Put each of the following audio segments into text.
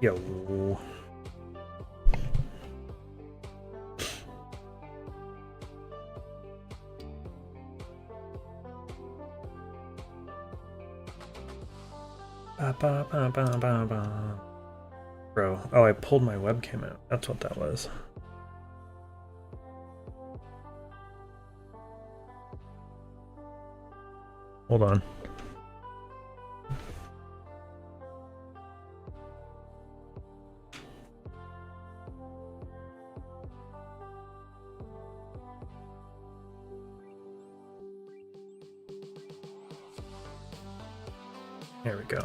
Yo. Bro, oh, I pulled my webcam out. That's what that was. Hold on. There we go.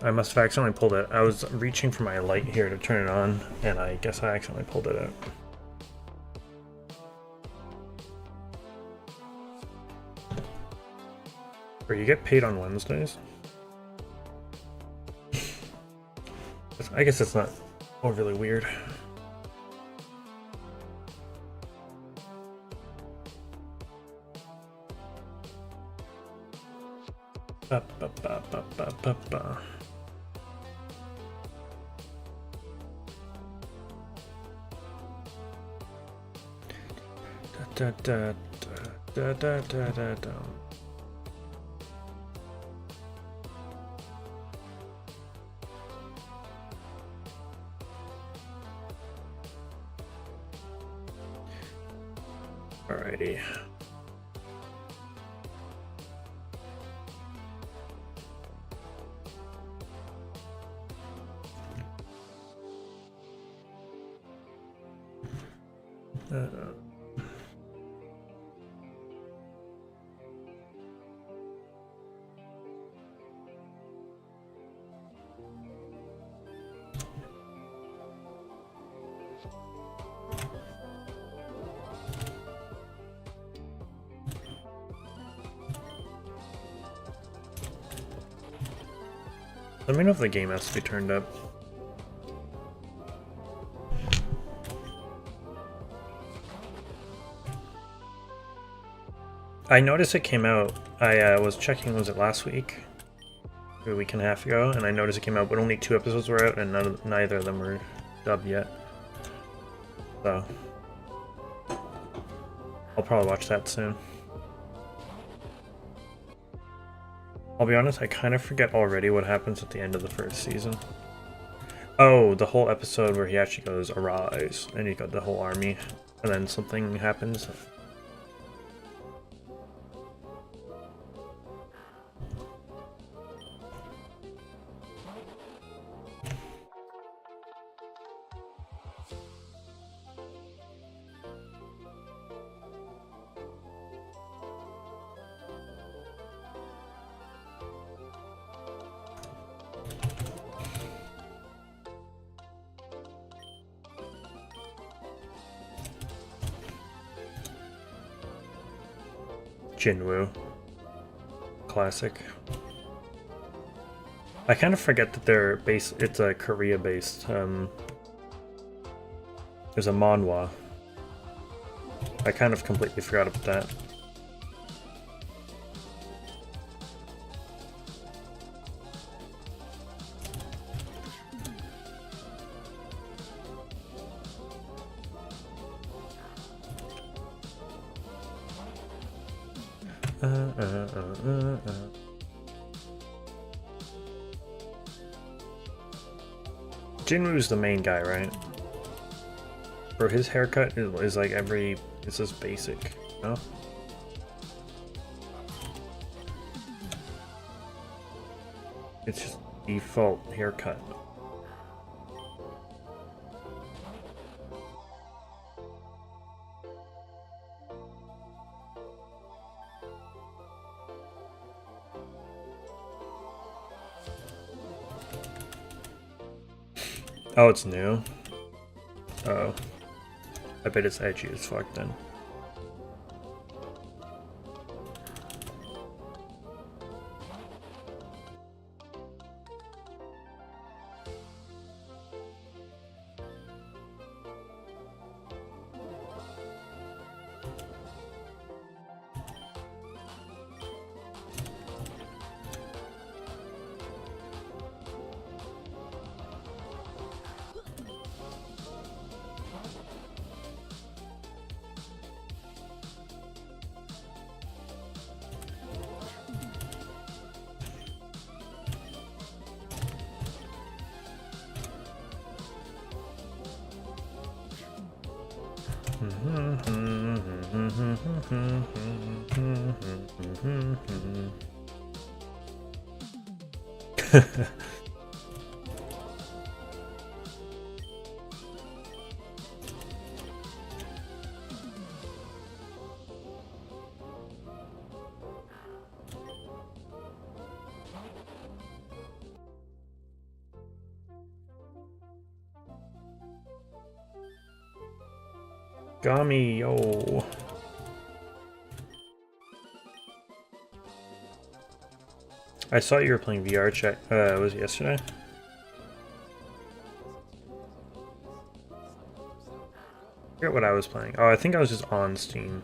I must have accidentally pulled it. I was reaching for my light here to turn it on, and I guess I accidentally pulled it out. Or you get paid on Wednesdays? I guess it's not overly weird. Ba, ba, ba, ba, ba, ba, ba. Da, da, da, da, da, da, da. Alrighty. Let me know if the game has to be turned up. I noticed it came out. I was checking, was it last week? Maybe a week and a half ago, and I noticed it came out, but only 2 episodes were out, and neither of them were dubbed yet. So I'll probably watch that soon. I'll be honest, I kind of forget already what happens at the end of the first season. Oh, the whole episode where he actually goes, "Arise," and you got the whole army, and then something happens. Jinwoo. Classic. I kind of forget that they're based, it's a Korea-based, there's a manhwa. I kind of completely forgot about that. Jinwoo's the main guy, right? Bro, his haircut is like it's just basic, you know? It's just default haircut. Oh, it's new? Oh. I bet it's edgy as fuck then. Gummy, yo. I saw you were playing VR chat. Was it yesterday? I forget what I was playing. Oh, I think I was just on Steam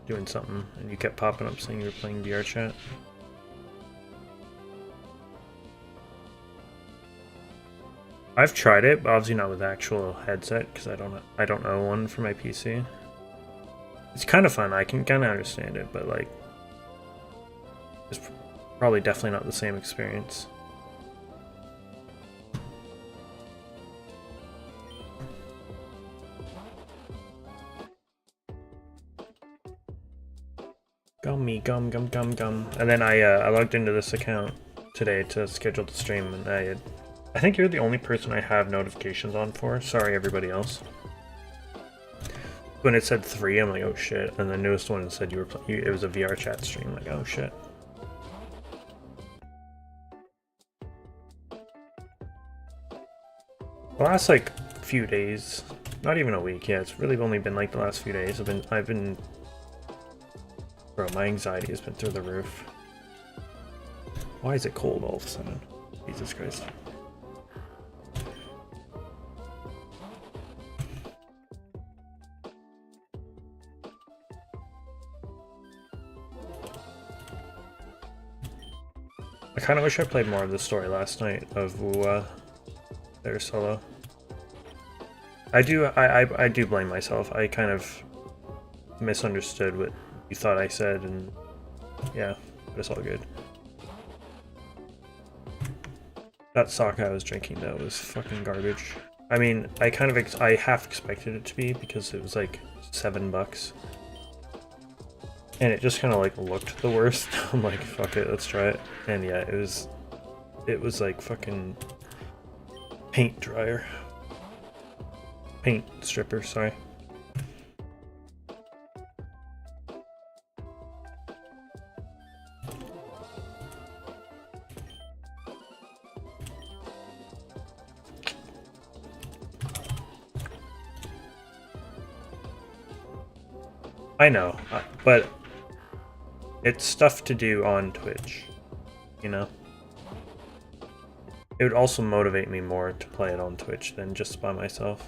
doing something, and you kept popping up saying you were playing VR chat. I've tried it, but obviously not with actual headset because I don't own one for my PC. It's kind of fun. I can kind of understand it, but like, it's probably definitely not the same experience. Gummy, gum. And then I logged into this account today to schedule the stream, and I think you're the only person I have notifications on for. Sorry, everybody else. When it said 3, I'm like, oh shit. And the newest one said it was a VR chat stream. I'm like, oh shit. The last like few days, not even a week. Yeah, it's really only been like the last few days. I've been, bro. My anxiety has been through the roof. Why is it cold all of a sudden? Jesus Christ. I kind of wish I played more of the story last night of their solo. I do blame myself. I kind of misunderstood what you thought I said, and yeah, but it's all good. That sake I was drinking though was fucking garbage. I mean, I half expected it to be because it was like $7. And it just kind of like looked the worst. I'm like, fuck it, let's try it. And yeah, it was like fucking paint dryer. Paint stripper, sorry. I know, but it's stuff to do on Twitch, you know? It would also motivate me more to play it on Twitch than just by myself.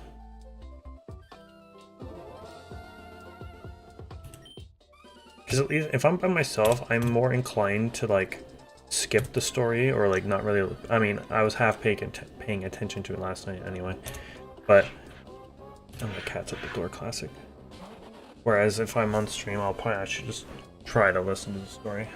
Because at least if I'm by myself, I'm more inclined to like skip the story or like not really. I mean, I was half paying attention to it last night anyway, but oh, the cat's at the door, classic. Whereas if I'm on stream, I'll probably actually just try to listen to the story.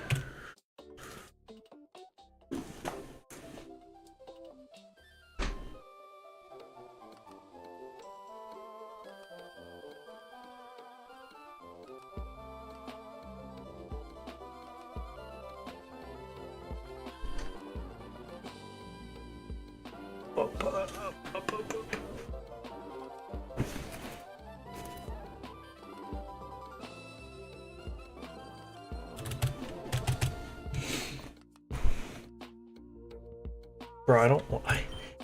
Bro,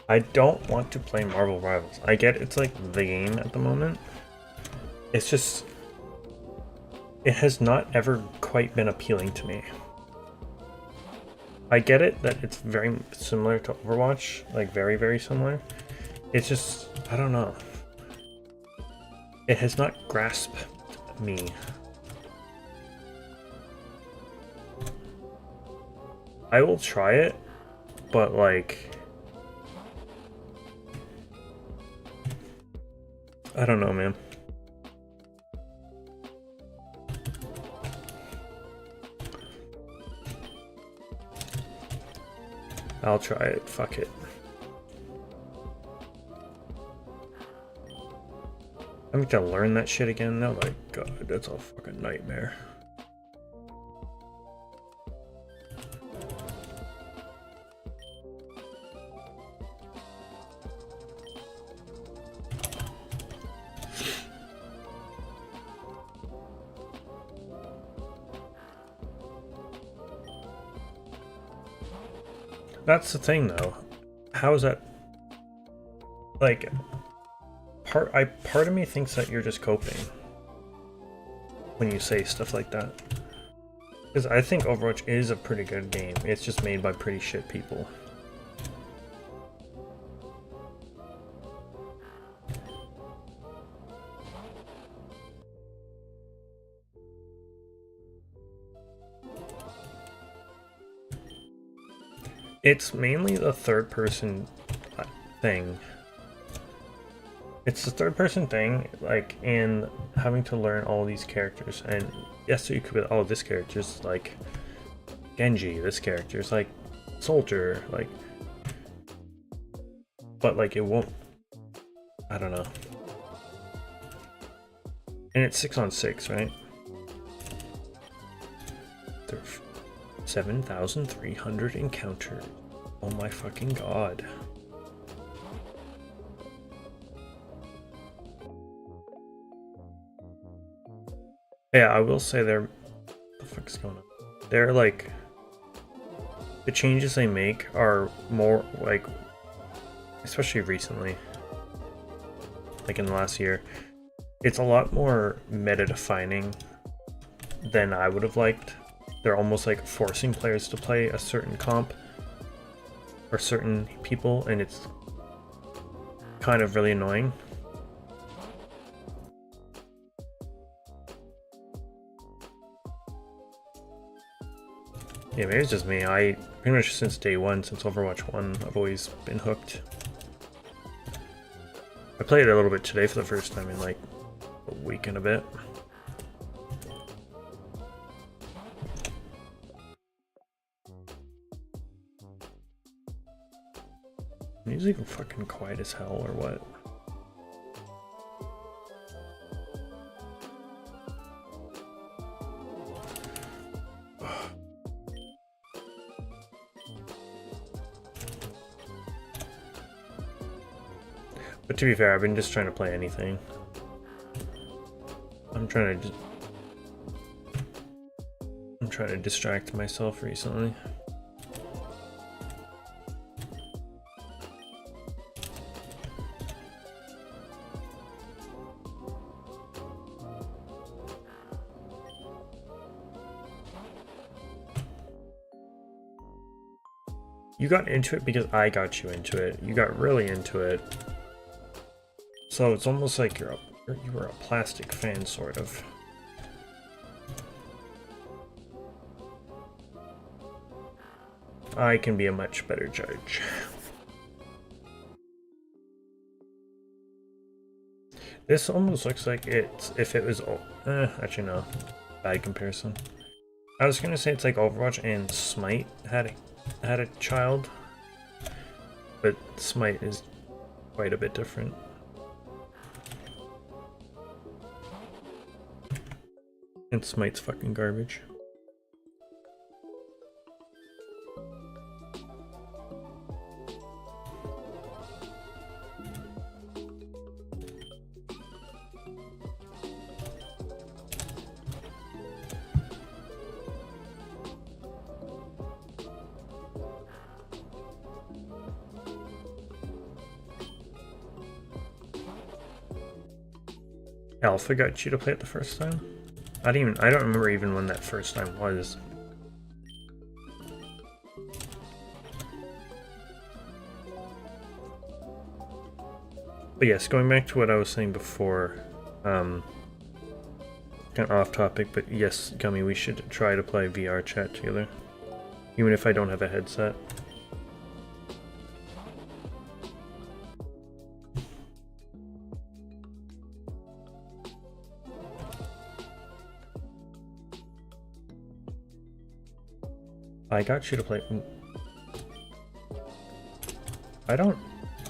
I don't want to play Marvel Rivals. I get it's like the game at the moment. It's just, it has not ever quite been appealing to me. I get it that it's very similar to Overwatch, like very, very similar. It's just, I don't know. It has not grasped me. I will try it, but like, I don't know, man. I'll try it, fuck it. Having to learn that shit again now, like, God, that's a fucking nightmare. That's the thing, though. How is that? Like, part of me thinks that you're just coping when you say stuff like that. Because I think Overwatch is a pretty good game. It's just made by pretty shit people. It's mainly the third person thing. It's the third person thing, like, in having to learn all these characters. And yes, so you could be, oh, this character's like Genji, this character's like Soldier, like, but like it won't, I don't know. And it's 6-on-6, right? 7,300 encounters. Oh my fucking god. Yeah, I will say what the fuck's going on? They're like, the changes they make are more like, especially recently, like in the last year, it's a lot more meta defining than I would have liked. They're almost like forcing players to play a certain comp or certain people, and it's kind of really annoying. Yeah, maybe it's just me. I pretty much since day one, since Overwatch 1, I've always been hooked. I played it a little bit today for the first time in like a week and a bit. Music fucking quiet as hell, or what? But to be fair, I've been just trying to play anything. I'm trying to distract myself recently. You got into it because I got you into it. You got really into it. So it's almost like you were a plastic fan, sort of. I can be a much better judge. This almost looks like it's, if it was, actually no, bad comparison. I was gonna say it's like Overwatch and Smite had a child, but Smite is quite a bit different. And Smite's fucking garbage. Alpha got you to play it the first time? I don't remember even when that first time was. But yes, going back to what I was saying before, kind of off topic, but yes, Gummy, we should try to play VR chat together, even if I don't have a headset. I got you to play.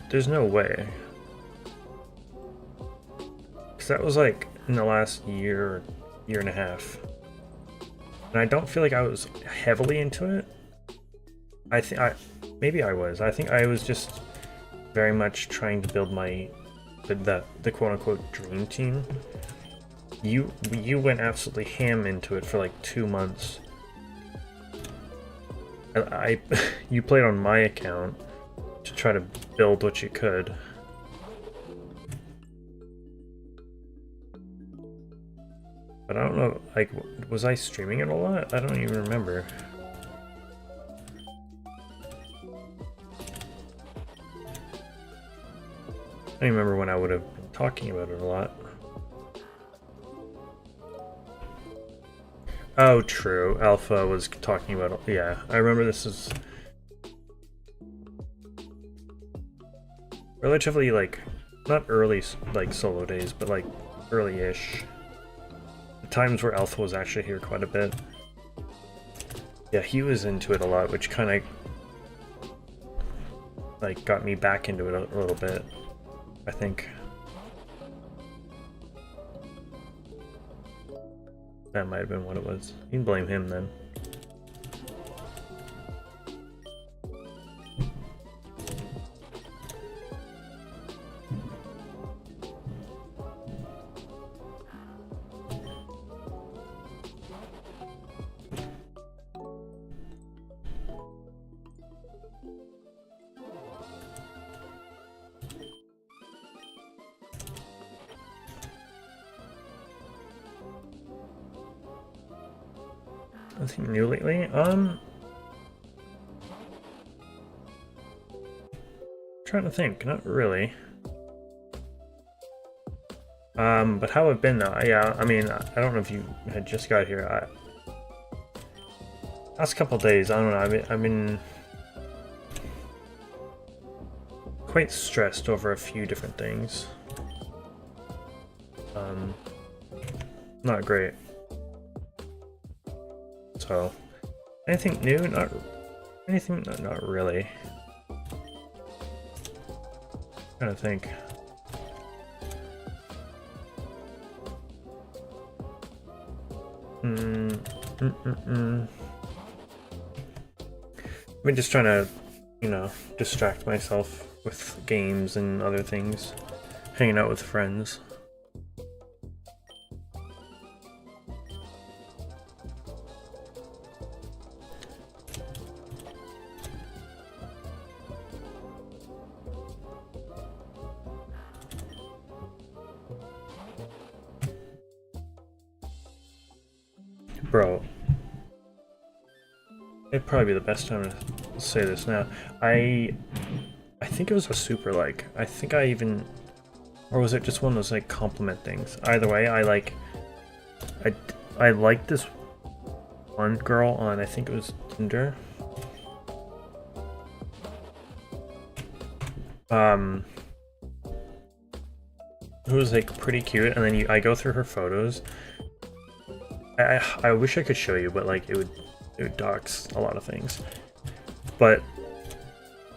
There's no way. Because that was like in the last year and a half. And I don't feel like I was heavily into it. Maybe I was. I think I was just very much trying to build the quote-unquote dream team. You went absolutely ham into it for like 2 months. You played on my account to try to build what you could. But I don't know, like, was I streaming it a lot? I don't even remember. I don't remember when I would have been talking about it a lot. Oh, true. Alpha was talking about... Yeah, I remember this is... relatively, like, not early, like, solo days, but, like, early-ish. The times where Alpha was actually here quite a bit. Yeah, he was into it a lot, which kind of, like, got me back into it a little bit, I think. That might have been what it was. You can blame him then. Nothing new lately? Trying to think, not really. But how I've been though, yeah, I mean, I don't know if you had just got here. Last couple of days, I don't know, I've been quite stressed over a few different things. Not great. So, anything new? Not really. Trying to think. I've been just trying to, you know, distract myself with games and other things, hanging out with friends. Bro, it'd probably be the best time to say this now. I think it was a super like. I think I even, or was it just one of those like compliment things? Either way, I liked this one girl on, I think it was Tinder. Who was like pretty cute, and then I go through her photos. I wish I could show you, but like it would dox a lot of things. But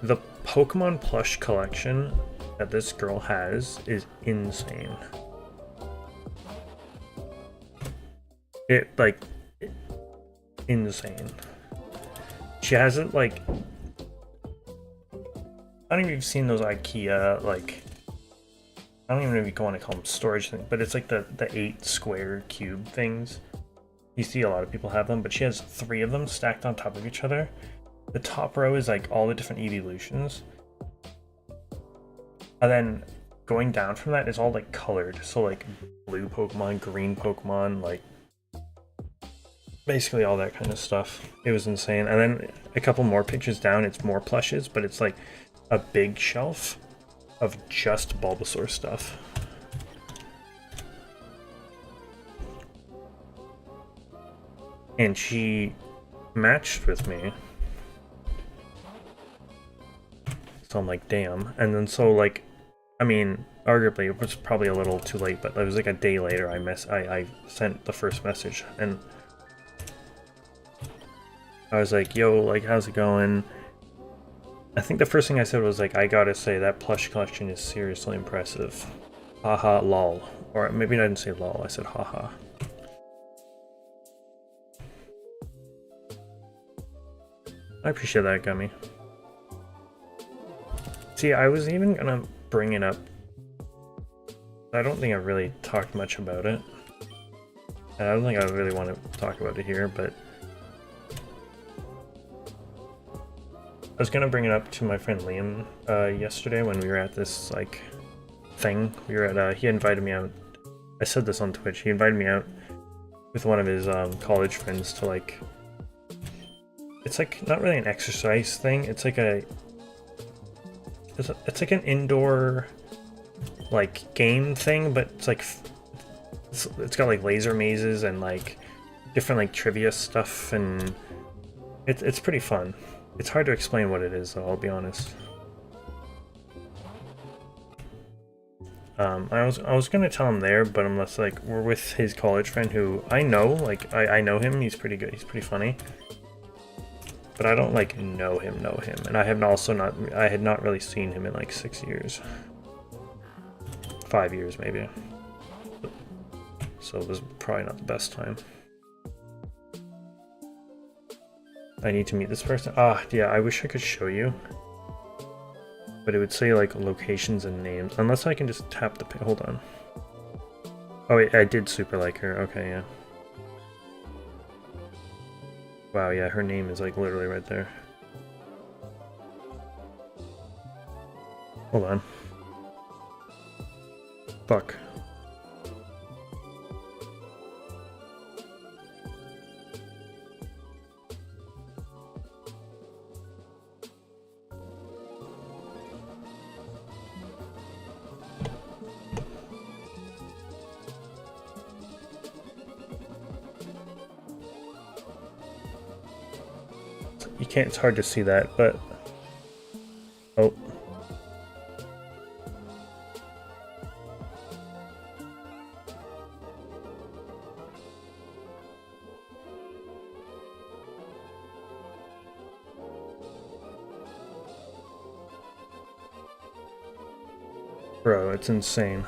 the Pokemon plush collection that this girl has is insane. Insane. She has it like, I don't even know if you've seen those IKEA, like, I don't even know if you want to call them storage things, but it's like the 8 square cube things. You see a lot of people have them, but she has 3 of them stacked on top of each other. The top row is like all the different evolutions. And then going down from that is all like colored. So like blue Pokemon, green Pokemon, like basically all that kind of stuff. It was insane. And then a couple more pictures down, it's more plushes, but it's like a big shelf of just Bulbasaur stuff. And she matched with me. So I'm like, damn. And then so like, I mean, arguably it was probably a little too late, but it was like a day later I sent the first message, and I was like, yo, like, how's it going? I think the first thing I said was like, I gotta say that plush collection is seriously impressive. Haha lol. Or maybe I didn't say lol, I said haha. I appreciate that, Gummy. See, I was even gonna bring it up. I don't think I really talked much about it. And I don't think I really want to talk about it here, but I was gonna bring it up to my friend Liam yesterday when we were at this like thing. We were at he invited me out. I said this on Twitch. He invited me out with one of his college friends to like. It's like not really an exercise thing. It's like it's like an indoor like game thing, but it's like it's got like laser mazes and like different like trivia stuff, and it's pretty fun. It's hard to explain what it is, though, I'll be honest. I was gonna tell him there, but unless like we're with his college friend who I know, like I know him, he's pretty good, he's pretty funny. But I don't like know him, and I had not really seen him in like 6 years. 5 years maybe. So it was probably not the best time. I need to meet this person. Ah, yeah, I wish I could show you. But it would say like locations and names. Unless I can just tap the... Hold on. Oh wait, I did super like her. Okay, yeah. Wow, yeah, her name is like literally right there. Hold on. Fuck. You can't, it's hard to see that, but... Oh. Bro, it's insane.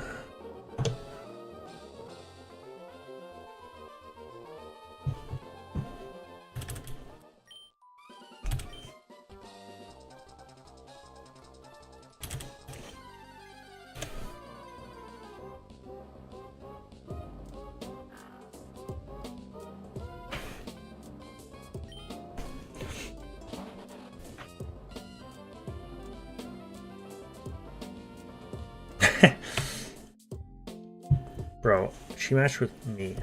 Bro, she matched with me.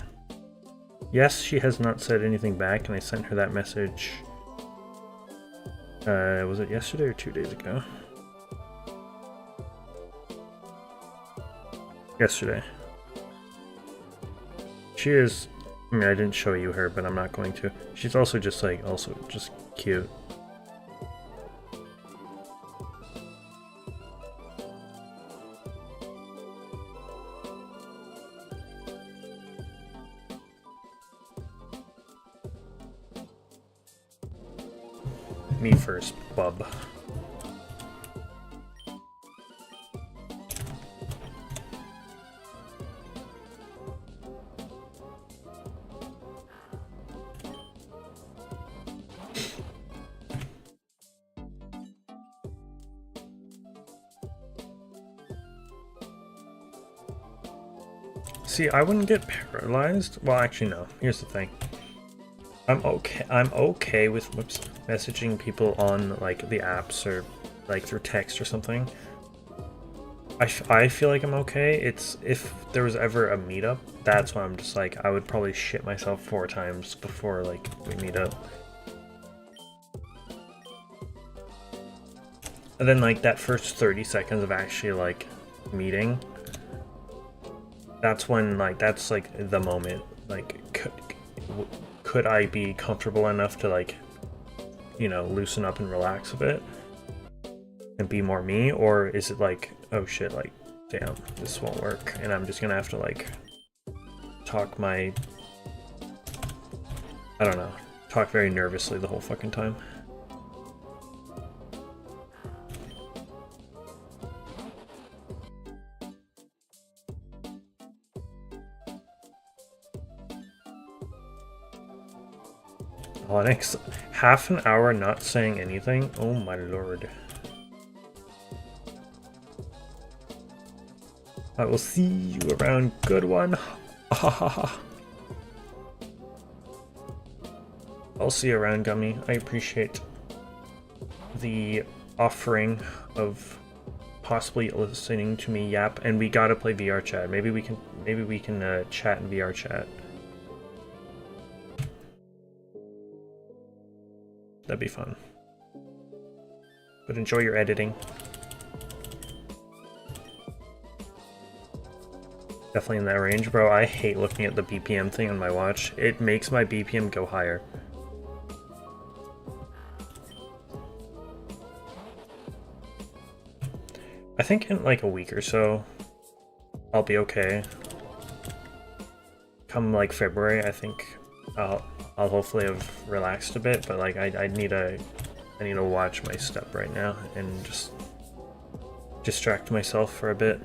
Yes, she has not said anything back, and I sent her that message. Was it yesterday or 2 days ago? Yesterday. She is... I mean, I didn't show you her, but I'm not going to. She's also just like, just cute. Me first, bub. See, I wouldn't get paralyzed. Well, actually, no. Here's the thing. I'm okay with messaging people on like the apps or like through text or something. I feel like I'm okay. It's if there was ever a meetup, that's when I'm just like I would probably shit myself 4 times before like we meet up. And then like that first 30 seconds of actually like meeting, that's when like that's like the moment. Like could I be comfortable enough to like, you know, loosen up and relax a bit and be more me, or is it like, oh shit, like damn, this won't work and I'm just gonna have to like talk my, I don't know, talk very nervously the whole fucking time. Onyx, half an hour not saying anything? Oh my lord. I will see you around, good one. I'll see you around, Gummy. I appreciate the offering of possibly listening to me yap, and we gotta play VR chat. Maybe we can chat in VR chat. That'd be fun. But enjoy your editing. Definitely in that range, bro. I hate looking at the BPM thing on my watch. It makes my BPM go higher. I think in like a week or so, I'll be okay. Come like February, I think I'll hopefully have relaxed a bit, but like I need to watch my step right now and just distract myself for a bit.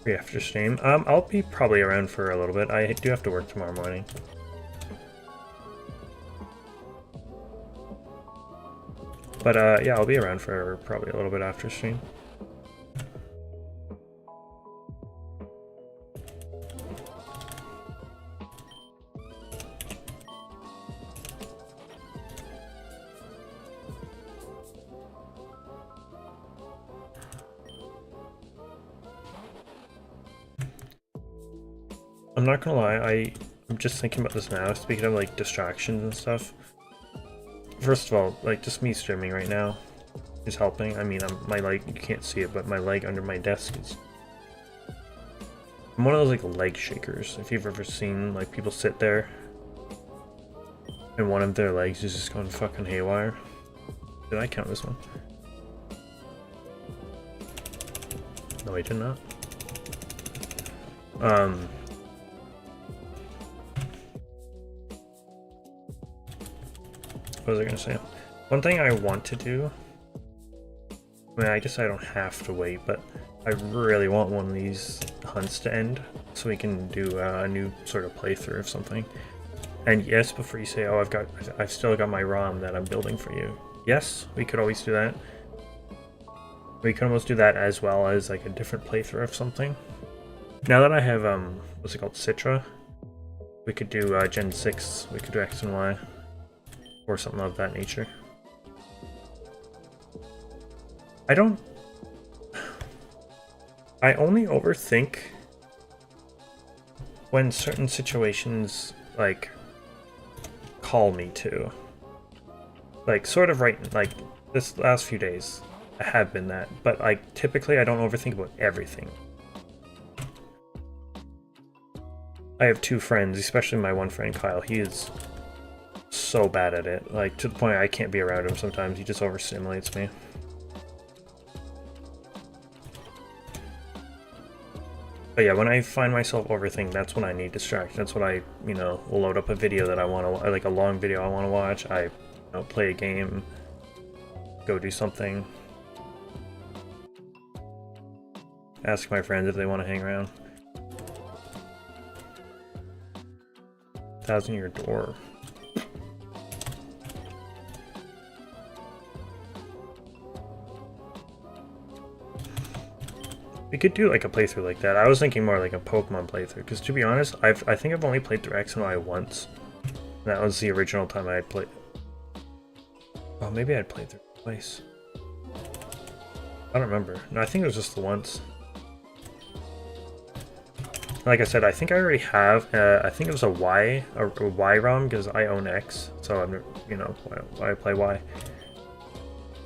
After stream. I'll be probably around for a little bit. I do have to work tomorrow morning. But yeah, I'll be around for probably a little bit after stream. I'm not gonna lie, I'm just thinking about this now, speaking of like distractions and stuff. First of all, like just me streaming right now is helping. I mean, my leg, you can't see it, but my leg under my desk is... I'm one of those like leg shakers. If you've ever seen like people sit there and one of their legs is just going fucking haywire. Did I count this one? No, I did not. What was I gonna say? One thing I want to do, I mean, I guess I don't have to wait, but I really want one of these hunts to end so we can do a new sort of playthrough of something. And yes, before you say, oh, I've still got my ROM that I'm building for you. Yes, we could always do that. We could almost do that as well as like a different playthrough of something. Now that I have, what's it called, Citra, we could do Gen 6, we could do X and Y. Or something of that nature. I only overthink when certain situations, like, call me to. Like, sort of right, like, this last few days, I have been that. But, like, typically I don't overthink about everything. I have two friends, especially my one friend, Kyle. He is so bad at it, like to the point I can't be around him sometimes. He just overstimulates me. But yeah, when I find myself overthinking, that's when I need distraction. That's when I, will load up a video that I want to, like a long video I want to watch. I, play a game, go do something, ask my friends if they want to hang around. 1,000-year door. We could do like a playthrough like that. I was thinking more like a Pokemon playthrough, because to be honest, I think I've only played through X and Y once. That was the original time I had played. Oh, maybe I'd played through twice. I don't remember. No, I think it was just the once. Like I said, I think I already have. I think it was a Y ROM because I own X, so I'm why I play Y.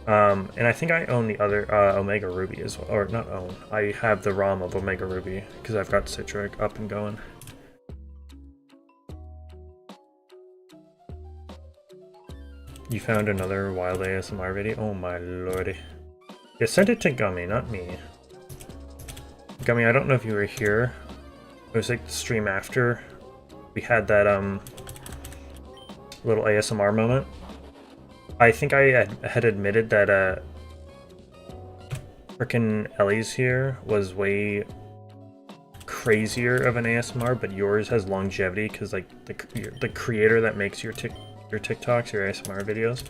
And I think I own the other Omega Ruby as well, or not own. I have the ROM of Omega Ruby because I've got Citra up and going. You found another wild ASMR video? Oh my lordy. Yeah, send it to Gummy, not me. Gummy, I don't know if you were here. It was like the stream after we had that little ASMR moment. I think I had admitted that frickin' Ellie's here was way crazier of an ASMR, but yours has longevity because like the creator that makes your TikToks, your ASMR videos,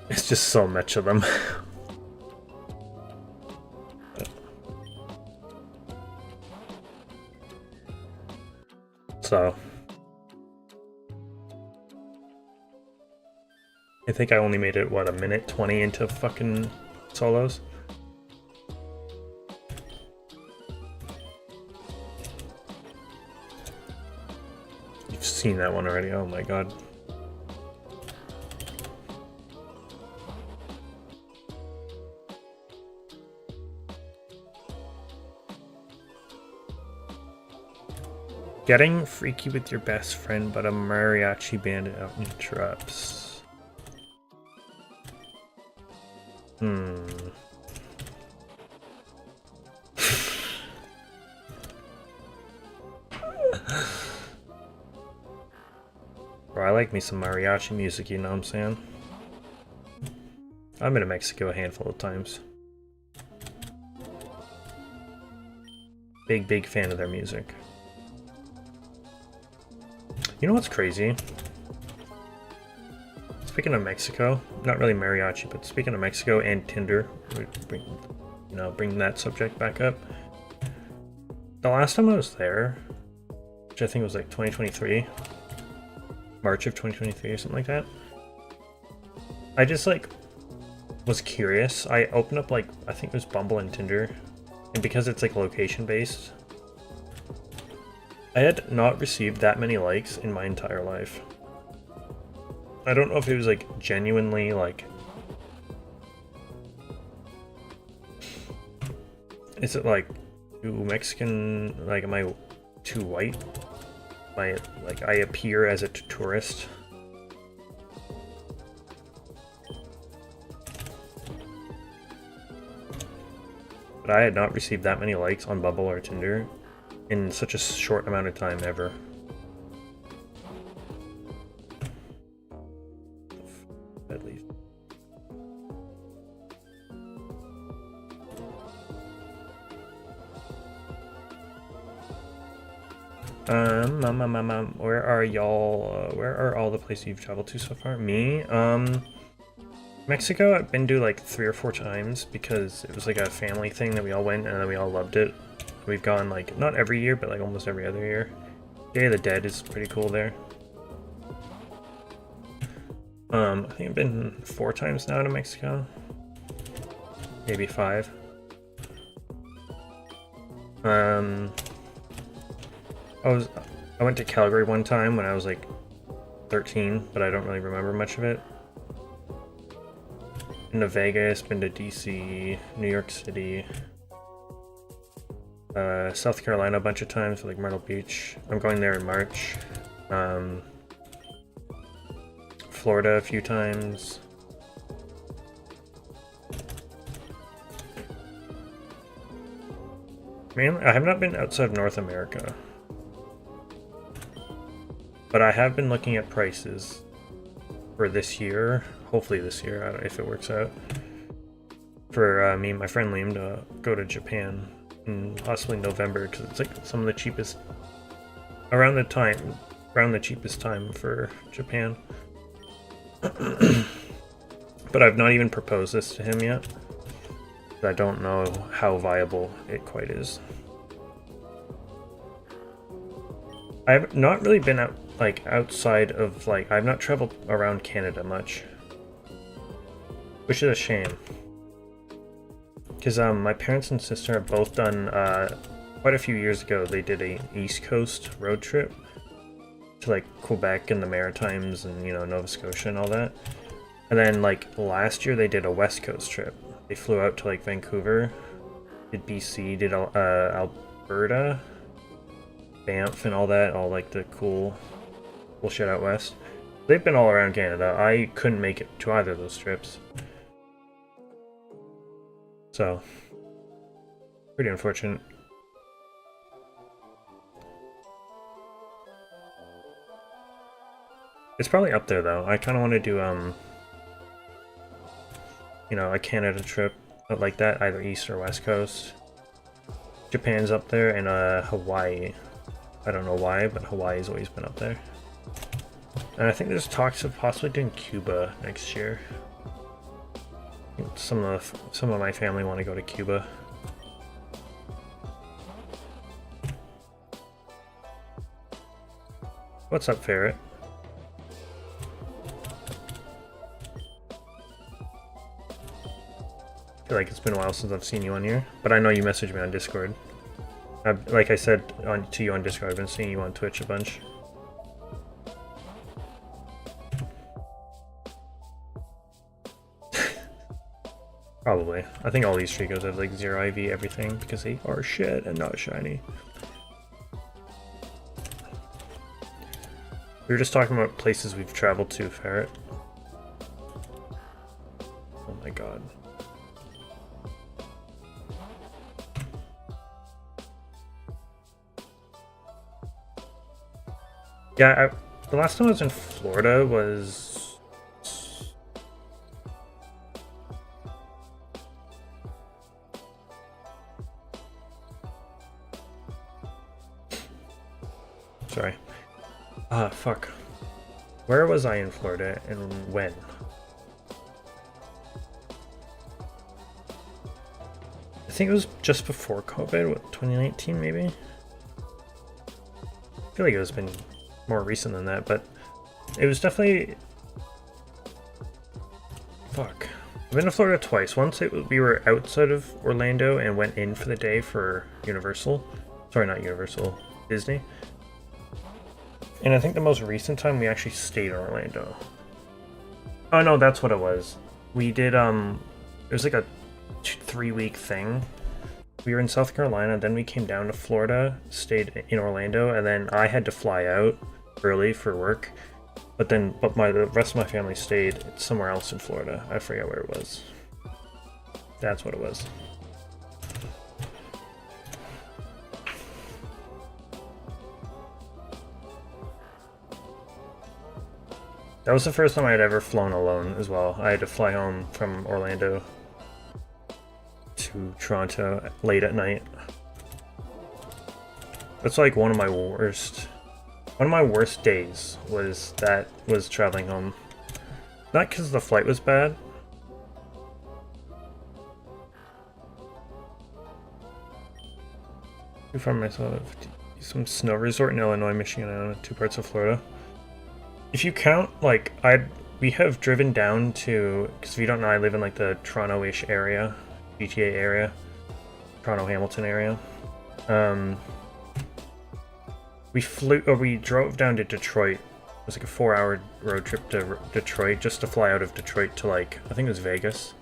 it's just so much of them. So I think I only made it, what, a minute 20 into fucking solos? You've seen that one already, oh my god. Getting freaky with your best friend, but a mariachi band interrupts. Bro, I like me some mariachi music, you know what I'm saying? I've been to Mexico a handful of times. Big fan of their music. You know what's crazy? Speaking of Mexico, not really mariachi, but speaking of Mexico and Tinder, bring that subject back up. The last time I was there, which I think was like 2023, March of 2023 or something like that, I just like was curious. I opened up like, I think it was Bumble and Tinder, and because it's like location based, I had not received that many likes in my entire life. I don't know if it was like genuinely like, is it like too Mexican, like am I too white? Like I appear as a tourist? But I had not received that many likes on Bumble or Tinder in such a short amount of time ever. At least. Where are y'all? Where are all the places you've traveled to so far? Me? Mexico, I've been to like 3 or 4 times because it was like a family thing that we all went and then we all loved it. We've gone like, not every year, but like almost every other year. Day of the Dead is pretty cool there. I think I've been 4 times now to Mexico. Maybe 5. I went to Calgary one time when I was like 13, but I don't really remember much of it. Been to Vegas, been to DC, New York City, South Carolina a bunch of times, like Myrtle Beach. I'm going there in March. Florida a few times. Mainly, I have not been outside of North America, but I have been looking at prices for this year. Hopefully this year, I don't know if it works out. For me and my friend Liam to go to Japan in possibly November, because it's like some of the cheapest around the cheapest time for Japan. But I've not even proposed this to him yet. I don't know how viable it quite is. I've not really been out outside of I've not traveled around Canada much, which is a shame. Because my parents and sister have both done quite a few years ago. They did a East Coast road trip to like Quebec and the Maritimes and Nova Scotia and all that. And then like last year they did a West Coast trip. They flew out to like Vancouver, did BC, did Alberta, Banff and all that, all like the cool shit out west. They've been all around Canada. I couldn't make it to either of those trips. So, pretty unfortunate. It's probably up there though. I kind of want to do you know, a Canada trip like that, either East or West Coast. Japan's up there, and Hawaii. I don't know why, but Hawaii's always been up there. And I think there's talks of possibly doing Cuba next year. Some of my family want to go to Cuba. What's up, Ferret? I feel like it's been a while since I've seen you on here, but I know you messaged me on Discord. Like I said to you on Discord, I've been seeing you on Twitch a bunch. Probably. I think all these Treeckos have like 0 IV everything because they are shit and not shiny. We were just talking about places we've traveled to, Ferret. Oh my god. Yeah, the last time I was in Florida was... Sorry. Fuck. Where was I in Florida and when? I think it was just before COVID, what, 2019 maybe? I feel like it's been more recent than that, but it was definitely... Fuck. I've been to Florida twice. Once we were outside of Orlando and went in for the day for Universal. Sorry, not Universal. Disney. And I think the most recent time we actually stayed in Orlando. Oh no, that's what it was. We did, it was like a 3-week thing. We were in South Carolina, then we came down to Florida, stayed in Orlando, and then I had to fly out early for work. But the rest of my family stayed somewhere else in Florida. I forget where it was. That's what it was. That was the first time I had ever flown alone as well. I had to fly home from Orlando to Toronto late at night. That's like one of my worst days was traveling home. Not because the flight was bad. I found myself some snow resort in Illinois, Michigan, and 2 parts of Florida. If you count, like, we have driven down to, because if you don't know, I live in like the Toronto-ish area, GTA area, Toronto-Hamilton area. We drove down to Detroit. It was like a 4-hour road trip to Detroit, just to fly out of Detroit to like, I think it was Vegas.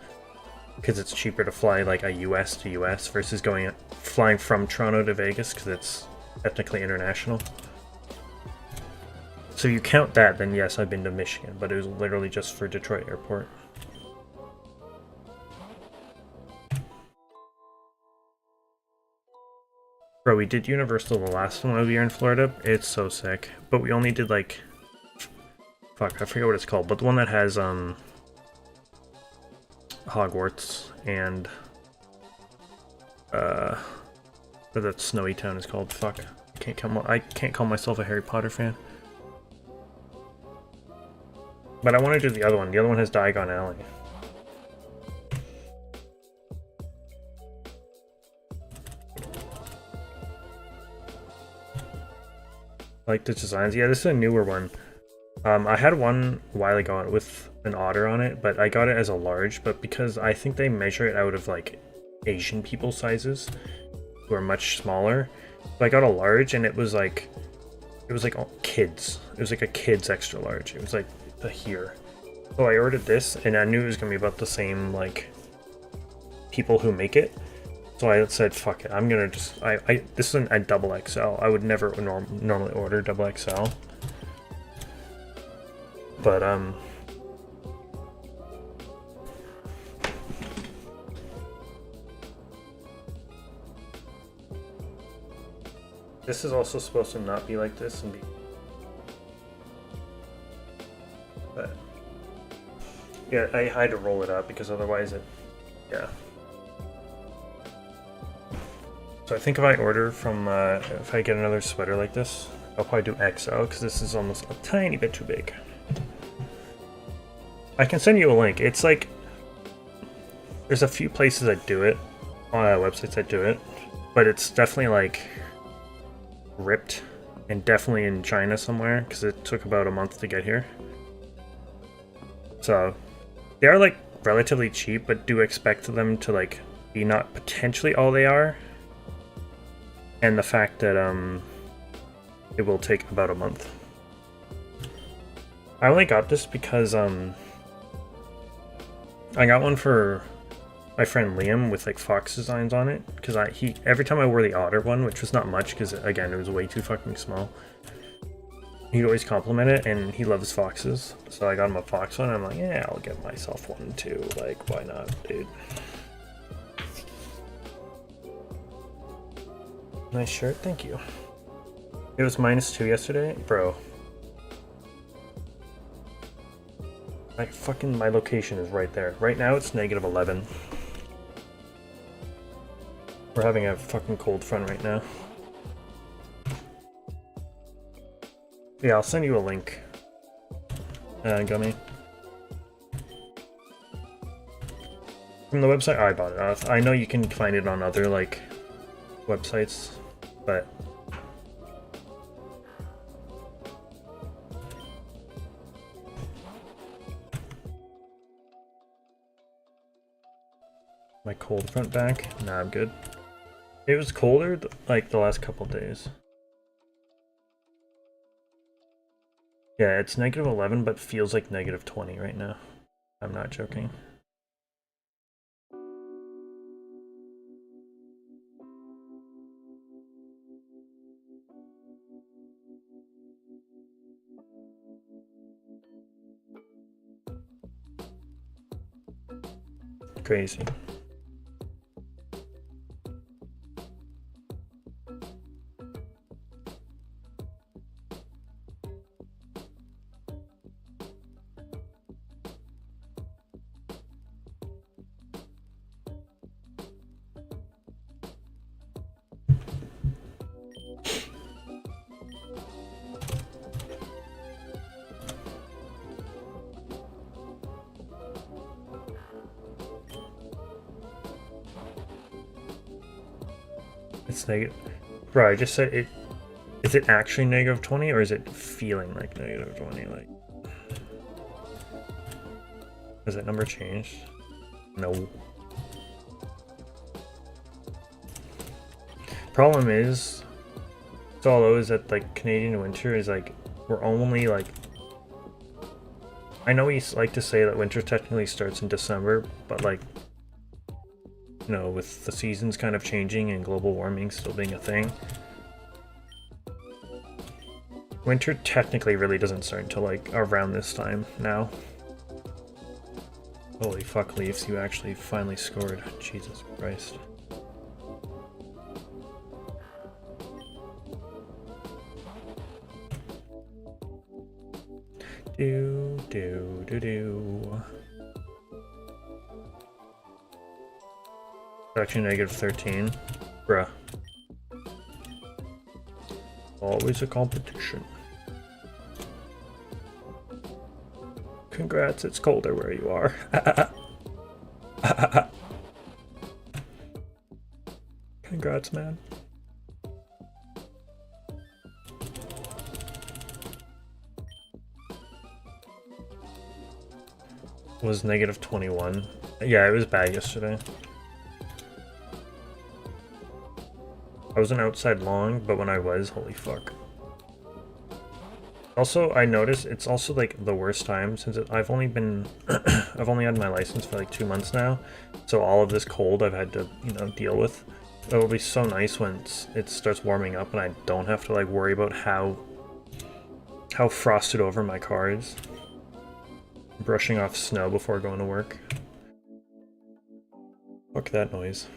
Because it's cheaper to fly like a US to US versus flying from Toronto to Vegas, because it's technically international. So you count that, then yes, I've been to Michigan, but it was literally just for Detroit Airport. Bro, we did Universal the last time we were in Florida. It's so sick. But we only did like... Fuck, I forget what it's called, but the one that has Hogwarts and... what that snowy town is called. Fuck. I can't call myself a Harry Potter fan. But I want to do the other one. The other one has Diagon Alley. I like the designs. Yeah, this is a newer one. I had one a while ago with an otter on it, but I got it as a large. But because I think they measure it out of like Asian people sizes, who are much smaller, so I got a large, and it was like kids. It was like a kid's extra large. It was like here. So I ordered this, and I knew it was gonna be about the same like people who make it. So I said, "Fuck it, I'm gonna just this is a double XL. I would never normally order double XL, but this is also supposed to not be like this and be." Yeah, I had to roll it up because otherwise it, yeah. So I think if I order from, if I get another sweater like this, I'll probably do XL because this is almost a tiny bit too big. I can send you a link. It's like, there's a few places that do it, websites that do it, but it's definitely like ripped and definitely in China somewhere because it took about a month to get here. So they are like relatively cheap, but do expect them to like be not potentially all they are. And the fact that it will take about a month. I only got this because I got one for my friend Liam with like fox designs on it, because every time I wore the otter one, which was not much because again it was way too fucking small, he'd always compliment it, and he loves foxes, so I got him a fox one. And I'm like, yeah, I'll get myself one too. Like, why not, dude? Nice shirt, thank you. It was -2 yesterday, bro. My location is right there. Right now it's -11. We're having a fucking cold front right now. Yeah, I'll send you a link. Gummy. From the website I bought it off. I know you can find it on other like websites, but my cold front back? Nah, I'm good. It was colder like the last couple days. Yeah, it's -11, but feels like -20 right now. I'm not joking. Crazy. It's negative. Bro, I just said it. Is it actually -20 or is it feeling like -20? Like, has that number changed? No. Problem is, is that like Canadian winter is like we're only like. I know we like to say that winter technically starts in December, but like, you know, with the seasons kind of changing and global warming still being a thing, winter technically really doesn't start until like around this time now. Holy fuck, Leafs, you actually finally scored. Jesus Christ. Do. Actually -13. Bruh. Always a competition. Congrats, it's colder where you are. Congrats, man. Was -21. Yeah, it was bad yesterday. I wasn't outside long, but when I was, holy fuck. Also, I noticed it's also like the worst time since I've only been I've only had my license for like 2 months now, so all of this cold I've had to, you know, deal with. It'll be so nice when it starts warming up and I don't have to like worry about how frosted over my car is. Brushing off snow before going to work. Fuck that noise.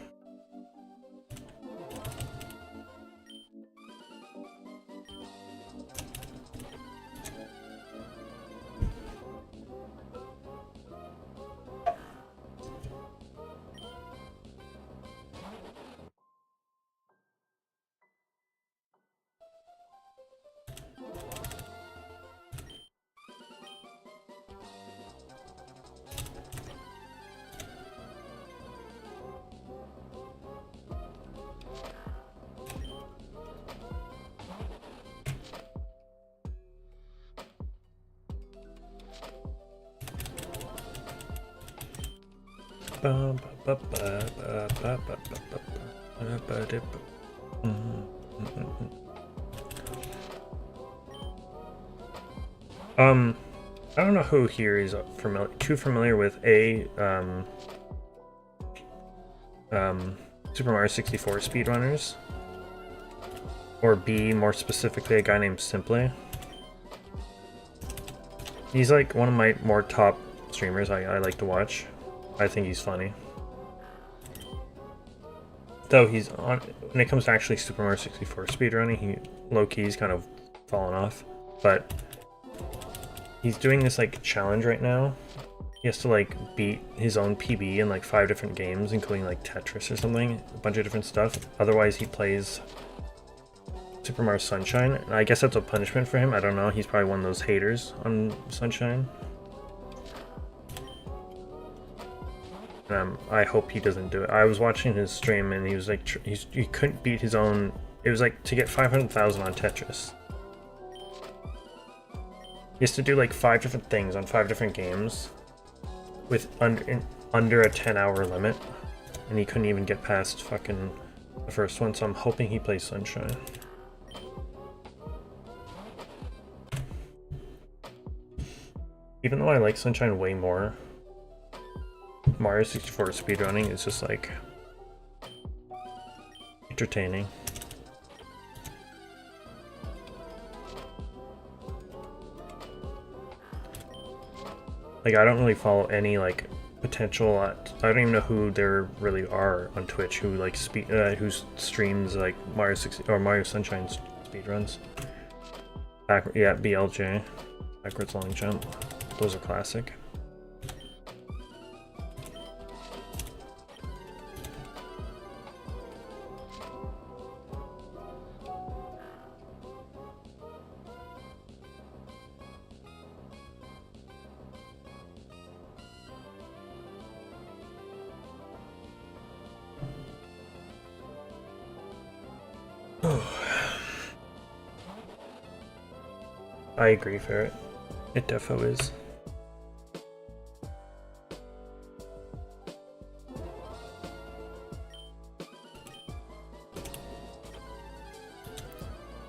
I don't know who here is too familiar with Super Mario 64 speedrunners, or B, more specifically, a guy named Simply. He's like one of my more top streamers I like to watch. I think he's funny. Though he's on, when it comes to actually Super Mario 64 speedrunning, he low-key's kind of fallen off. But he's doing this like challenge right now. He has to like beat his own PB in like 5 different games, including like Tetris or something, a bunch of different stuff. Otherwise he plays Super Mario Sunshine. And I guess that's a punishment for him. I don't know. He's probably one of those haters on Sunshine. I hope he doesn't do it. I was watching his stream and he was like, he couldn't beat his own. It was like to get 500,000 on Tetris. He has to do like 5 different things on 5 different games with under a 10-hour limit, and he couldn't even get past fucking the first one. So I'm hoping he plays Sunshine. Even though I like Sunshine way more, Mario 64 speedrunning is just like entertaining. Like, I don't really follow any like potential. I don't even know who there really are on Twitch who like who streams like Mario 60 or Mario Sunshine speedruns. Yeah, BLJ, backwards long jump. Those are classic. I agree, Ferret. It defo is.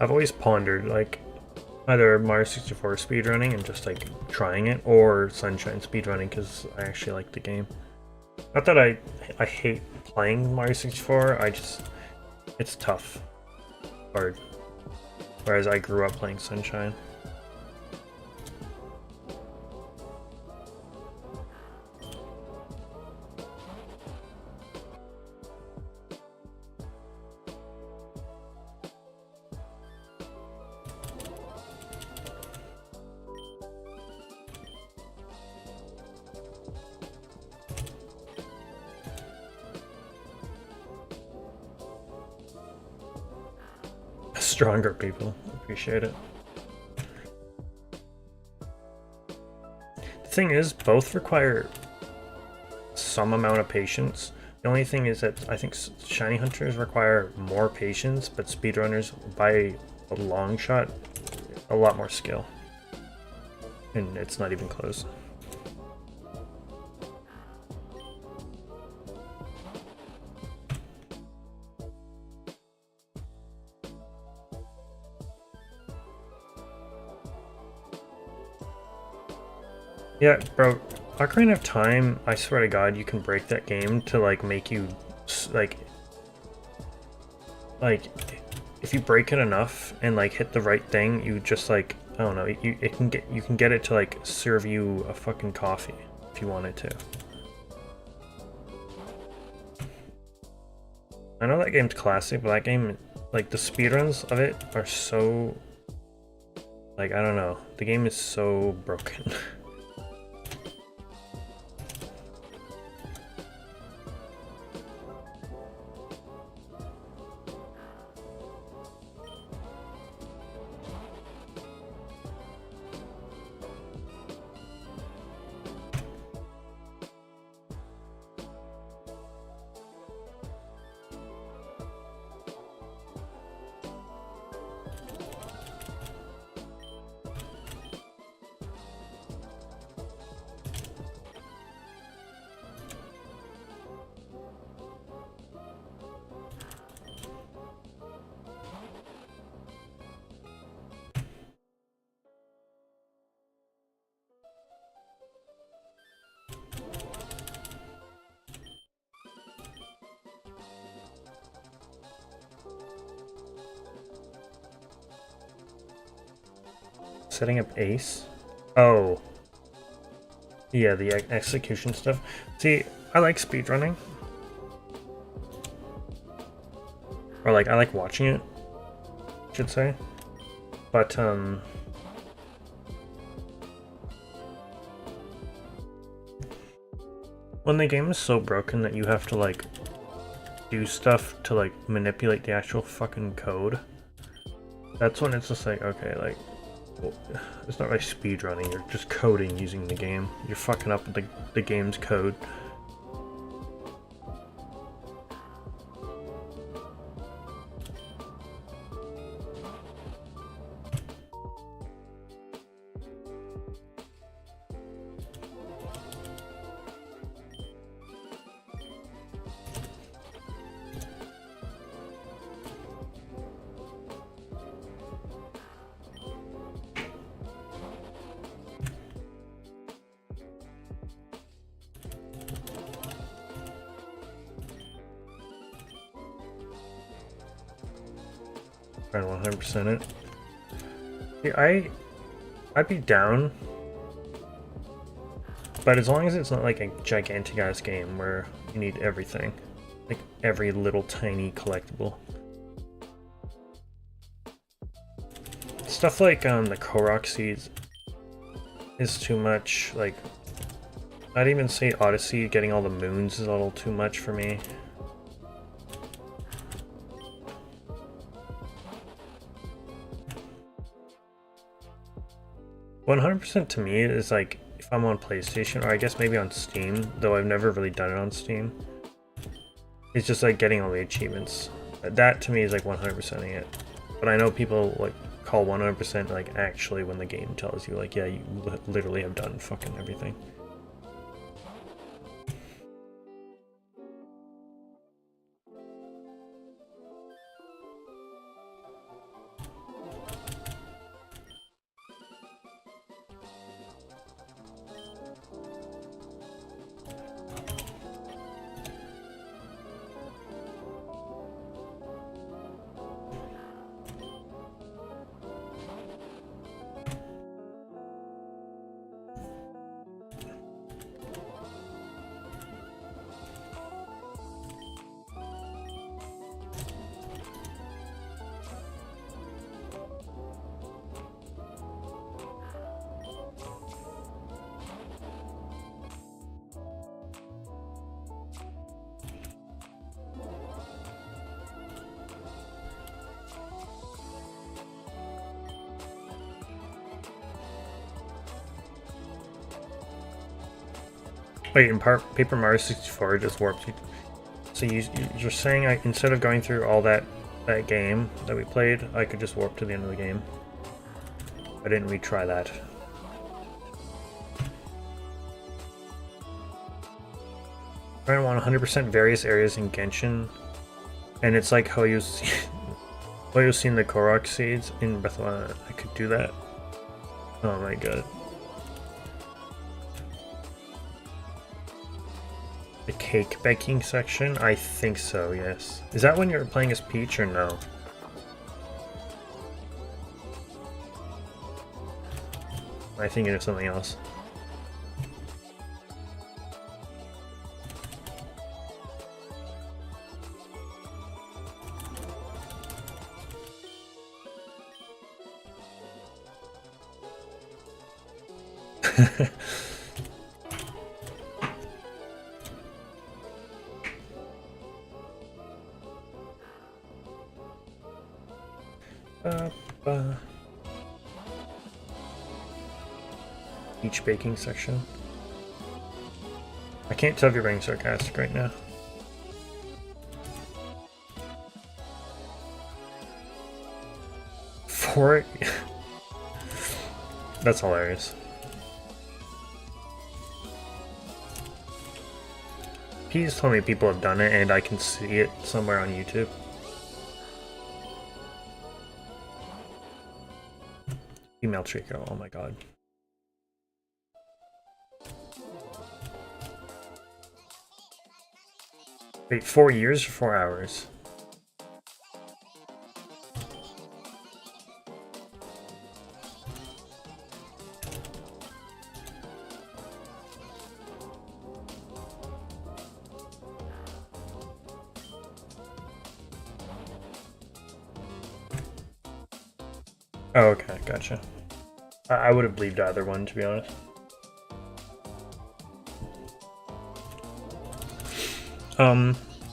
I've always pondered, like, either Mario 64 speedrunning and just, like, trying it, or Sunshine speedrunning, because I actually like the game. Not that I hate playing Mario 64, it's tough. Hard. Whereas I grew up playing Sunshine. Stronger people appreciate it. The thing is, both require some amount of patience. The only thing is that I think shiny hunters require more patience, but speedrunners, by a long shot, a lot more skill. And it's not even close. Yeah, bro, Ocarina of Time, I swear to God, you can break that game to, like, make you, like, if you break it enough and, like, hit the right thing, you just, like, I don't know, you can get it to, like, serve you a fucking coffee if you wanted to. I know that game's classic, but that game, like, the speedruns of it are so, like, I don't know, the game is so broken. Setting up ace? Oh. Yeah, the execution stuff. See, I like speedrunning. Or like, I like watching it, I should say. But, when the game is so broken that you have to, like, do stuff to, like, manipulate the actual fucking code, that's when it's just like, okay, like, well, it's not like speedrunning, you're just coding using the game. You're fucking up the game's code. Trying to 100% it. Yeah, I'd be down, but as long as it's not like a gigantic ass game where you need everything, like every little tiny collectible. Stuff like the Korok seeds is too much. Like, I'd even say Odyssey getting all the moons is a little too much for me. 100% to me is like if I'm on PlayStation, or I guess maybe on Steam, though I've never really done it on Steam. It's just like getting all the achievements. That to me is like 100%ing it. But I know people like call 100% like actually when the game tells you like, yeah, you literally have done fucking everything. Wait, in Paper Mario 64 just warped you. So you're saying instead of going through all that game that we played, I could just warp to the end of the game? I didn't retry that. I want 100% various areas in Genshin, and it's like how you've seen the Korok seeds in Breath of the Wild. I could do that. Oh my god. The cake baking section? I think so, yes. Is that when you're playing as Peach or no? I think it is something else. Peach baking section. I can't tell if you're being sarcastic right now. For it? That's hilarious. Please tell me people have done it and I can see it somewhere on YouTube. Female Treecko, oh my god. Wait, 4 years or 4 hours? Oh, okay, gotcha. I would have believed either one, to be honest.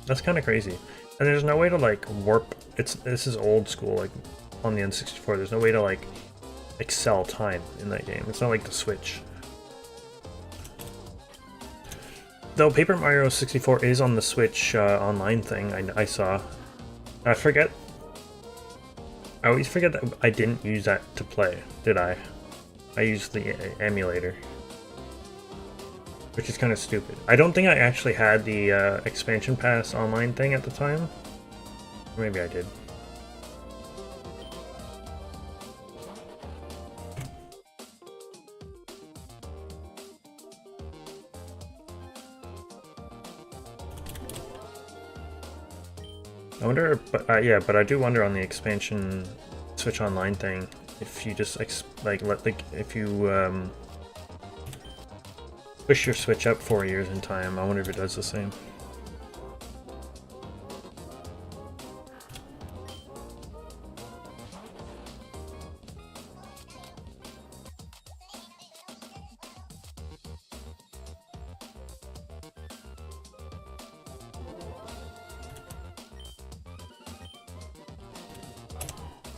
That's kind of crazy. And there's no way to like warp. This is old school, like on the N64. There's no way to like excel time in that game. It's not like the Switch. Though Paper Mario 64 is on the Switch online thing, I saw. I forget. I always forget that I didn't use that to play, did I? I used the emulator. Which is kind of stupid. I don't think I actually had the expansion pass online thing at the time. Or maybe I did. I wonder, but yeah, but I do wonder on the expansion Switch Online thing if you just if you push your Switch up 4 years in time. I wonder if it does the same.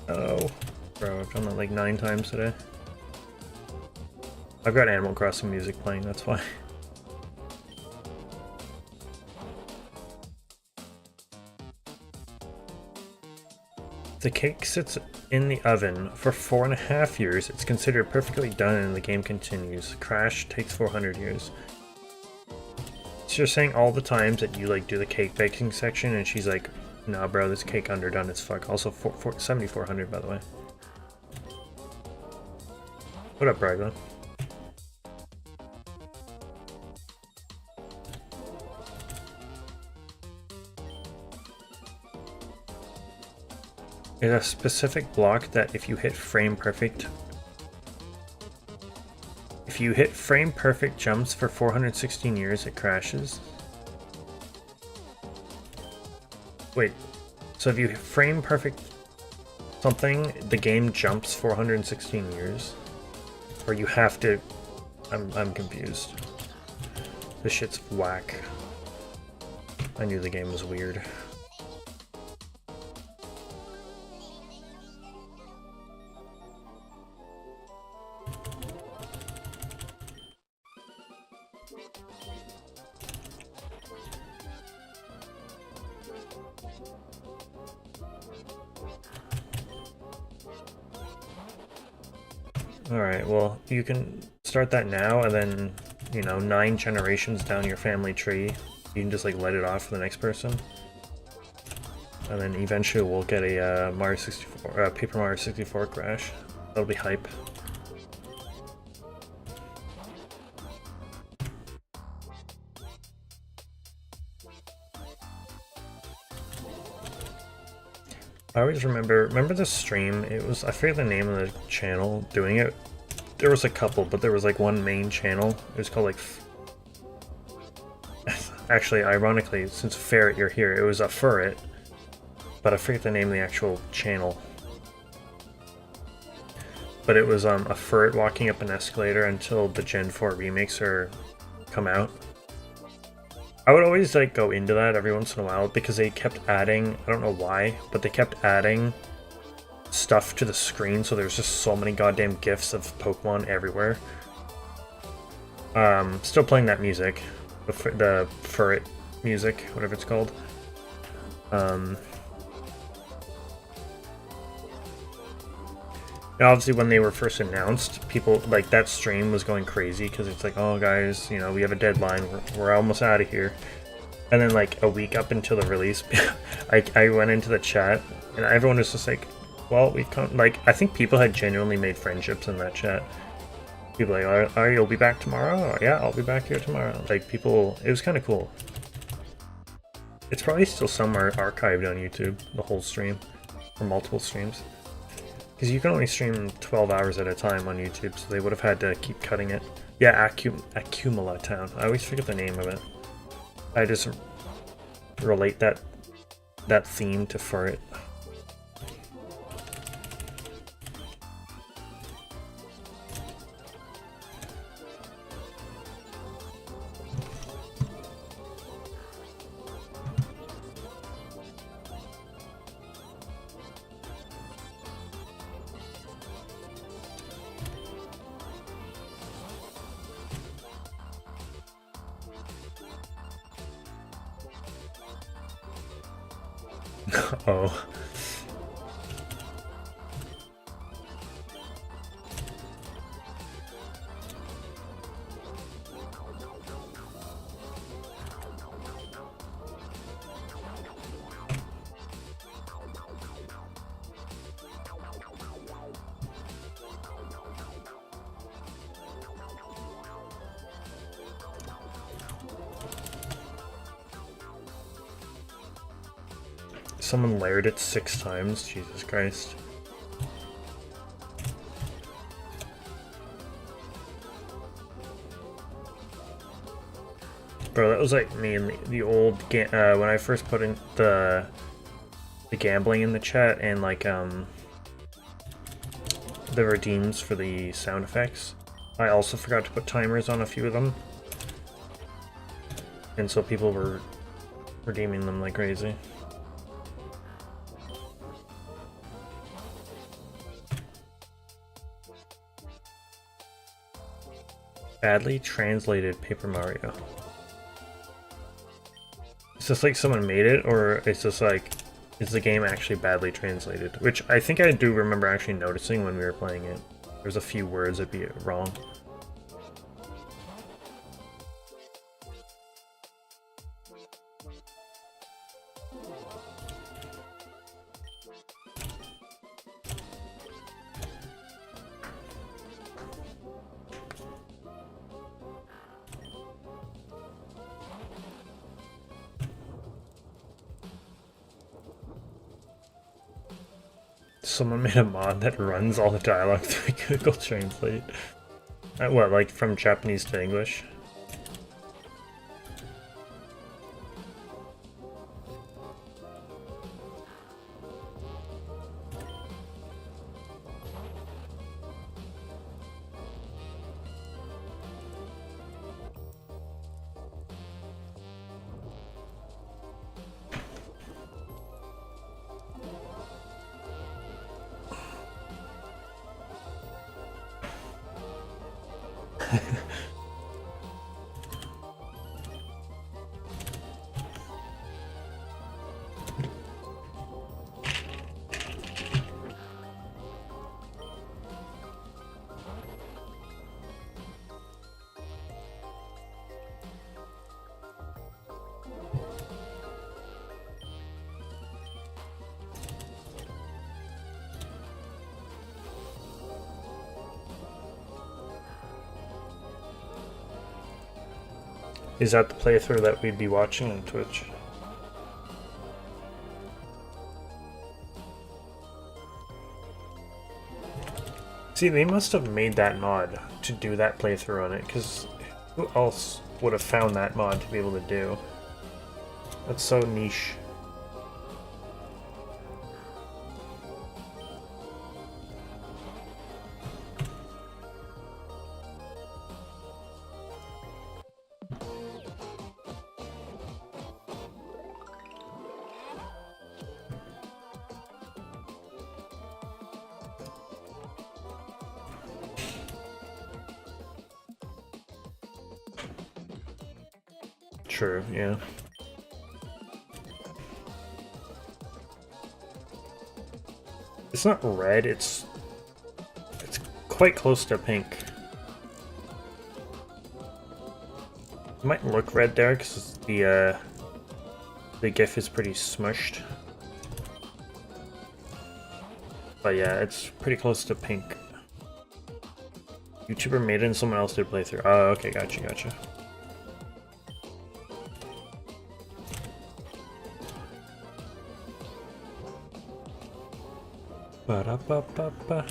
Oh, bro, I've done that like 9 times today. I've got Animal Crossing music playing, that's why. The cake sits in the oven for 4.5 years. It's considered perfectly done and the game continues. Crash takes 400 years. So you're saying all the times that you like do the cake baking section and she's like, nah bro, this cake underdone as fuck. Also 7,400 by the way. What up, Bragla? There's a specific block that if you hit frame perfect jumps for 416 years, it crashes. Wait, so if you frame perfect something, the game jumps 416 years? Or you have to... I'm confused. This shit's whack. I knew the game was weird. Alright, well, you can start that now, and then, you know, 9 generations down your family tree, you can just, like, let it off for the next person. And then eventually we'll get a Mario 64, Paper Mario 64 crash. That'll be hype. I always remember the stream, it was, I forget the name of the channel doing it. There was a couple, but there was like one main channel. It was called like, actually, ironically, since Ferret you're here, it was a Furret, but I forget the name of the actual channel. But it was a Furret walking up an escalator until the Gen 4 remakes come out. I would always like go into that every once in a while because they kept adding, I don't know why, but they kept adding stuff to the screen, so there's just so many goddamn gifs of Pokemon everywhere. Still playing that music, the Furret music, whatever it's called. And obviously when they were first announced, people, like, that stream was going crazy because it's like, oh guys, you know, we have a deadline, we're almost out of here. And then like a week up until the release, I went into the chat and everyone was just like, well, we've come, like, I think people had genuinely made friendships in that chat. People like, oh, you'll be back tomorrow? Oh, yeah, I'll be back here tomorrow. Like, people, it was kind of cool. It's probably still somewhere archived on YouTube, the whole stream, or multiple streams. Because you can only stream 12 hours at a time on YouTube, so they would have had to keep cutting it. Yeah, Accumula Town. I always forget the name of it. I just relate that theme to Furret. Oh. Someone layered it 6 times, Jesus Christ. Bro, that was like me in the old game, when I first put in the gambling in the chat and like the redeems for the sound effects. I also forgot to put timers on a few of them. And so people were redeeming them like crazy. Badly translated Paper Mario. Is this like someone made it, or is this like, is the game actually badly translated? Which I think I do remember actually noticing when we were playing it. There's a few words that'd be wrong. Someone made a mod that runs all the dialogue through Google Translate. What, like from Japanese to English? Is that the playthrough that we'd be watching on Twitch? See, they must have made that mod to do that playthrough on it, because who else would have found that mod to be able to do? That's so niche. True, yeah. It's not red, it's quite close to pink. It might look red there because the GIF is pretty smushed. But yeah, it's pretty close to pink. YouTuber made it and someone else did playthrough. Oh, okay, gotcha. Ba-da-ba-ba-ba.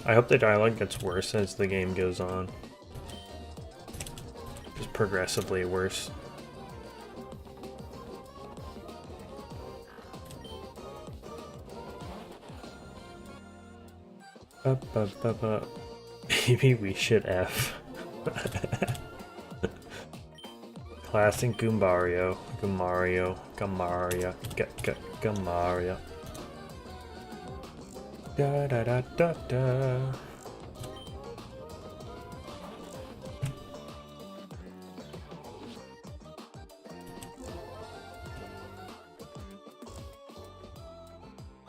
I hope the dialogue gets worse as the game goes on. Just progressively worse. Ba-ba-ba-ba. Maybe we should F. Classic Goombario. Gammario. Da da da da da.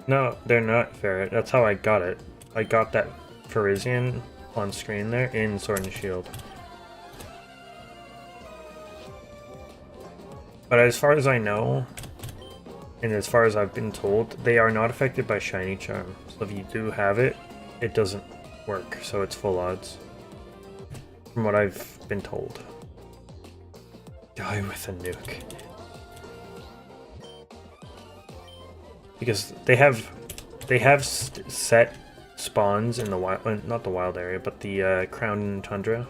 No, they're not ferret. That's how I got it. I got that Parisian on screen there in Sword and Shield. But as far as I know, and as far as I've been told, they are not affected by Shiny Charm. So if you do have it, it doesn't work, so it's full odds. From what I've been told. Die with a nuke. Because they have set spawns in the wild, not the wild area, but the Crown Tundra.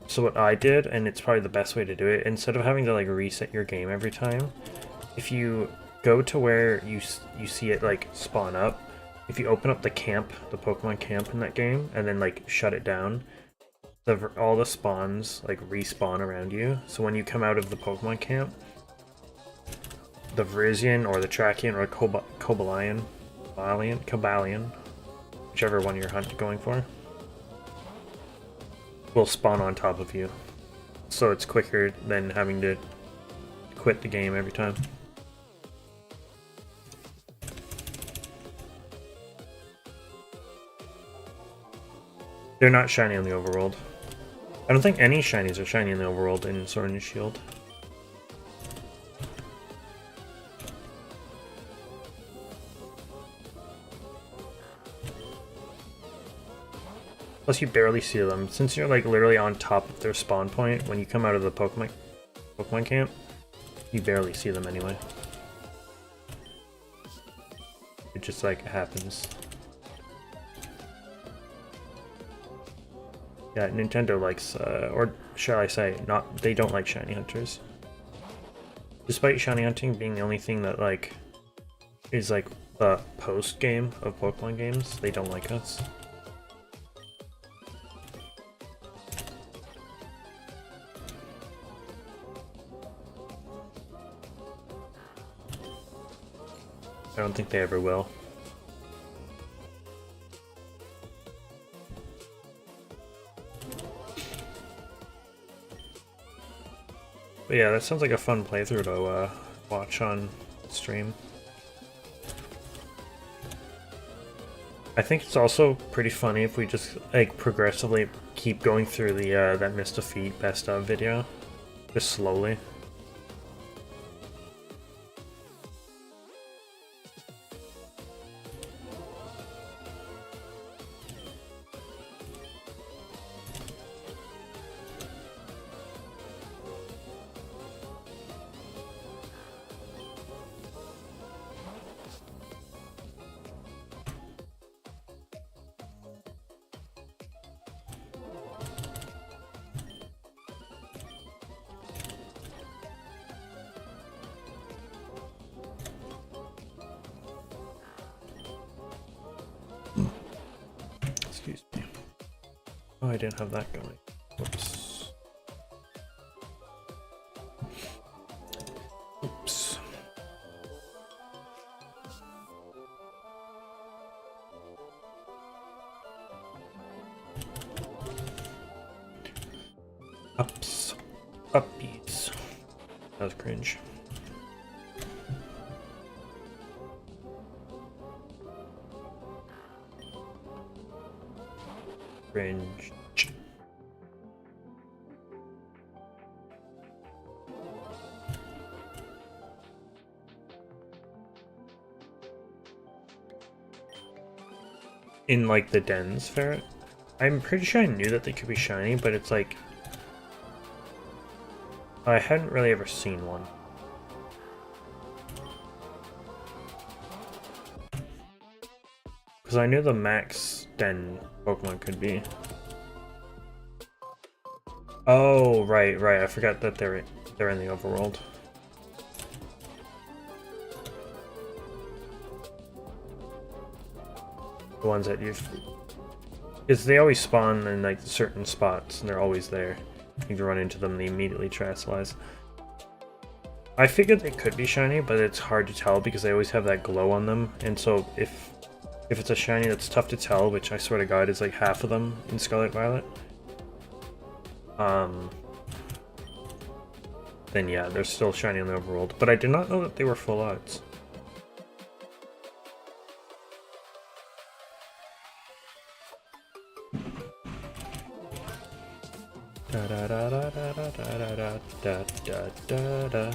So what I did, and it's probably the best way to do it, instead of having to like reset your game every time, if you go to where you see it like spawn up, if you open up the camp, the Pokemon camp in that game, and then like shut it down, all the spawns like respawn around you. So when you come out of the Pokemon camp, the Virizion or the Trachean or Cobalion, whichever one you're going for, will spawn on top of you. So it's quicker than having to quit the game every time. They're not shiny in the overworld. I don't think any shinies are shiny in the overworld in Sword and Shield. Plus you barely see them. Since you're like literally on top of their spawn point, when you come out of the Pokemon camp, you barely see them anyway. It just like happens. Yeah, Nintendo likes, or shall I say, they don't like shiny hunters. Despite shiny hunting being the only thing that like is like the post game of Pokemon games, they don't like us. I don't think they ever will. But yeah, that sounds like a fun playthrough to watch on stream. I think it's also pretty funny if we just like progressively keep going through the that Missed Defeat best of video, just slowly. Excuse me. Oh, I didn't have that going. Whoops. Oops. Ups. Uppies. That was cringe. Cringe. In like the dens ferret, I'm pretty sure I knew that they could be shiny, but it's like I hadn't really ever seen one. Because I knew the max den Pokemon could be. Oh, right. I forgot that they're in the overworld. The ones that you've... Because they always spawn in like certain spots, and they're always there. If you run into them, they immediately terrestrialize. I figured they could be shiny, but it's hard to tell because they always have that glow on them, and so if it's a shiny that's tough to tell, which I swear to God is like half of them in Scarlet Violet, then yeah, they're still shiny in the overworld. But I did not know that they were full outs. Da da da da da da da da da da da.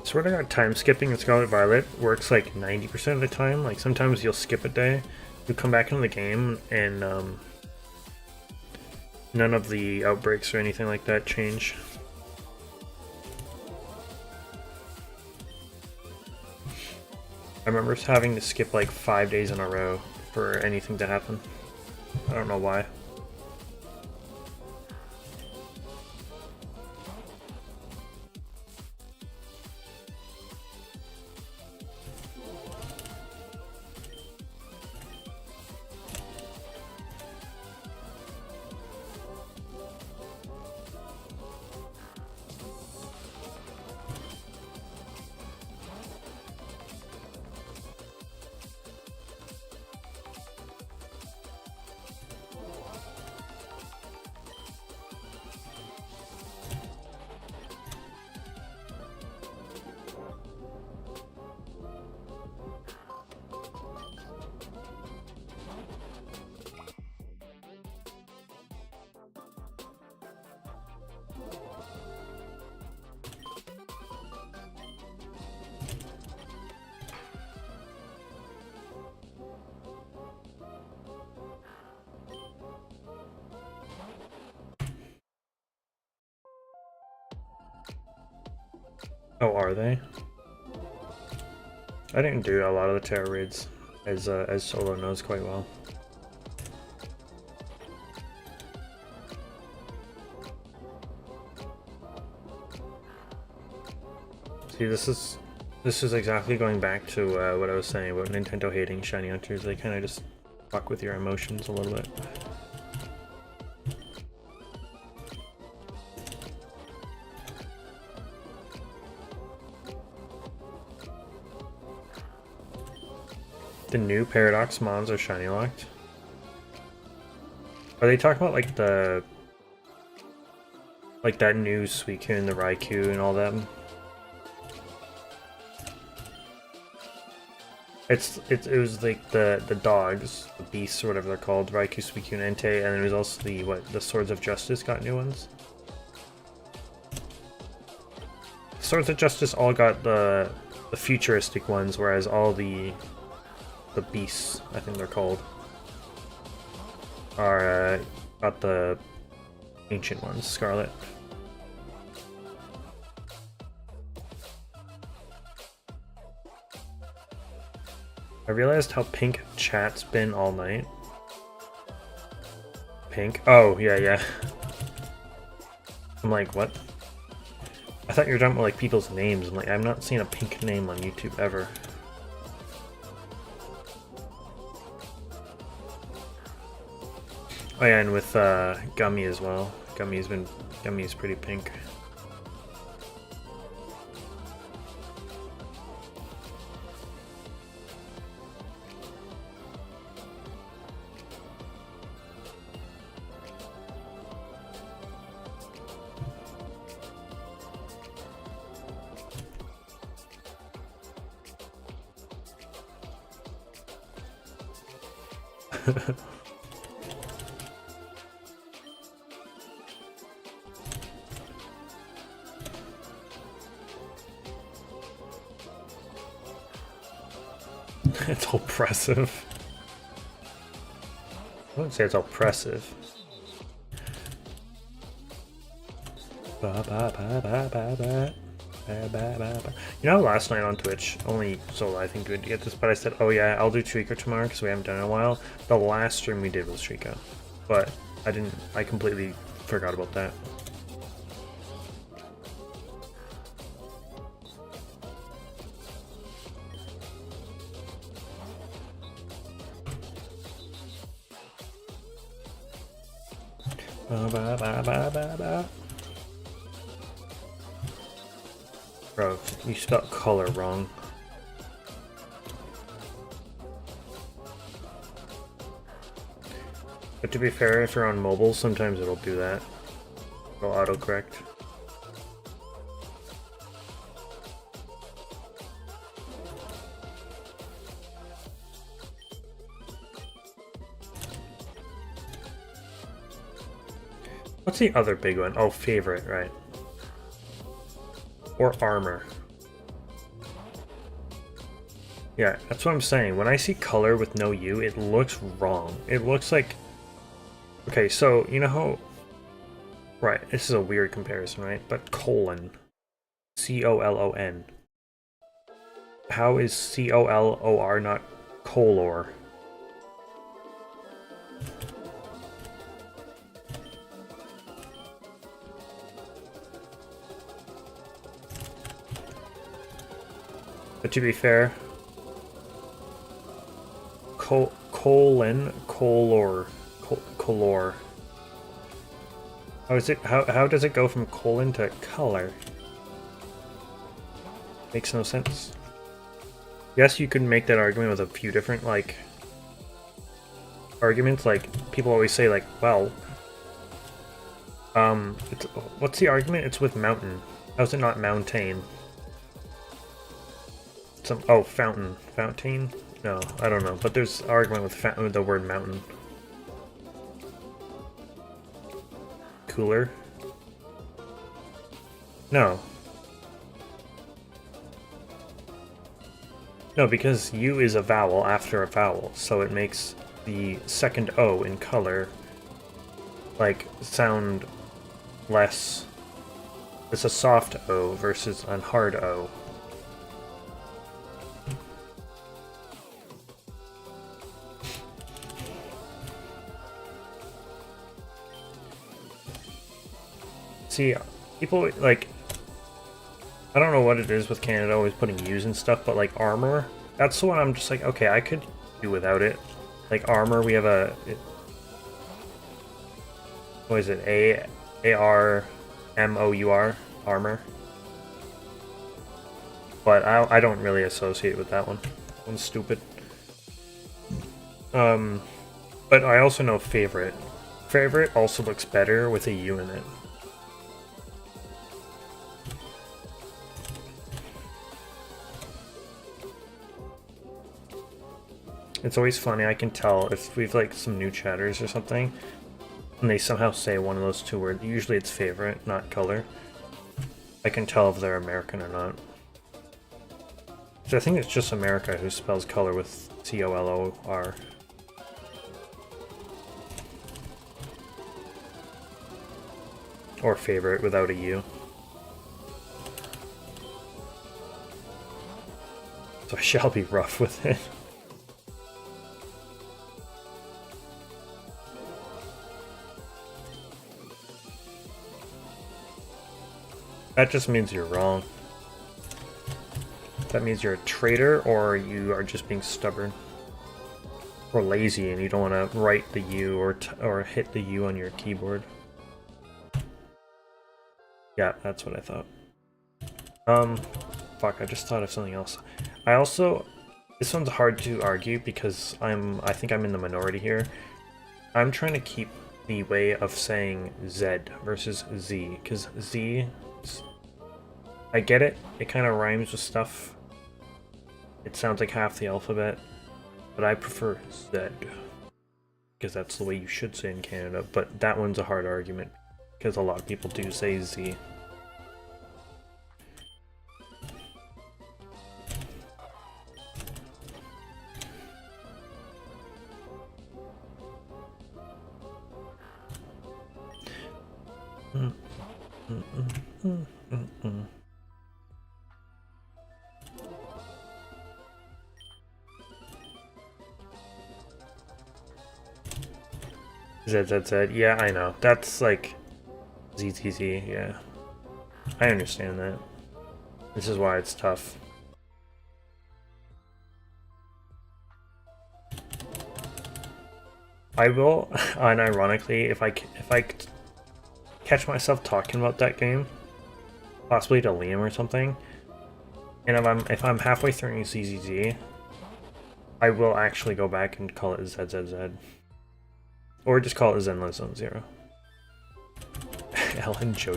Swear to God, time skipping in Scarlet Violet works like 90% of the time. Like sometimes you'll skip a day, you come back into the game, and none of the outbreaks or anything like that change. I remember having to skip like 5 days in a row for anything to happen. I don't know why. Oh, are they? I didn't do a lot of the tarot raids, as Solo knows quite well. See, this is exactly going back to what I was saying about Nintendo hating shiny hunters. They kind of just fuck with your emotions a little bit. The new Paradox Mons are shiny locked. Are they talking about like that new Suicune, the Raikou, and all them? It was like the dogs, the beasts or whatever they're called, Raikou, Suicune, Entei, and there was also the Swords of Justice got new ones. Swords of Justice all got the futuristic ones, whereas all the beasts, I think they're called, are got the ancient ones, Scarlet. I realized how pink chat's been all night. Pink? Oh, yeah. I'm like, what? I thought you were talking about like people's names. I'm like, I've not seen a pink name on YouTube ever. Oh yeah, and with Gummy as well. Gummy's pretty pink. It's oppressive. I wouldn't say it's oppressive. You know, last night on Twitch, only Solo I think would get this, but I said, oh yeah, I'll do Treecko tomorrow because we haven't done it in a while. The last stream we did was Treecko, but I completely forgot about that. Bro, you spelled color wrong. But to be fair, if you're on mobile, sometimes it'll do that. It'll autocorrect. What's the other big one? Oh, favorite, right. Or armor. Yeah, that's what I'm saying. When I see color with no U, it looks wrong. It looks like... Okay, so, you know how... Right, this is a weird comparison, right? But colon. C-O-L-O-N. How is C-O-L-O-R not color? But to be fair... colon, color. Color. How is it? How does it go from colon to color? Makes no sense. Yes, you could make that argument with a few different like arguments. Like people always say, like, well, what's the argument? It's with mountain. How's it not mountain? Oh, fountain, fountain. No, I don't know. But there's argument with the word mountain. Cooler? No. No, because U is a vowel after a vowel, so it makes the second O in color, like, sound less... It's a soft O versus a hard O. See, people, like, I don't know what it is with Canada always putting U's and stuff, but, like, armor, that's the one I'm just like, okay, I could do without it. Like, armor, we have a... what is it? A-R-M-O-U-R? Armor. But I don't really associate with that one. That one's stupid. But I also know favorite. Favorite also looks better with a U in it. It's always funny, I can tell if we've like some new chatters or something, and they somehow say one of those two words. Usually it's favorite, not color. I can tell if they're American or not. So I think it's just America who spells color with C-O-L-O-R. Or favorite without a U. So I shall be rough with it. That just means you're wrong. That means you're a traitor, or you are just being stubborn. Or lazy, and you don't want to write the U or hit the U on your keyboard. Yeah, that's what I thought. Fuck, I just thought of something else. I also... This one's hard to argue because I think I'm in the minority here. I'm trying to keep the way of saying Z versus Z, because Z... I get it, it kind of rhymes with stuff. It sounds like half the alphabet, but I prefer Z, because that's the way you should say in Canada, but that one's a hard argument, because a lot of people do say Z. Z. Yeah, I know. That's like ZZZ, yeah. I understand that. This is why it's tough. I will, unironically, if I catch myself talking about that game, possibly to Liam or something, and if I'm halfway through ZZZ, I will actually go back and call it ZZZ, or just call it Zenless Zone Zero. Ellen Joe.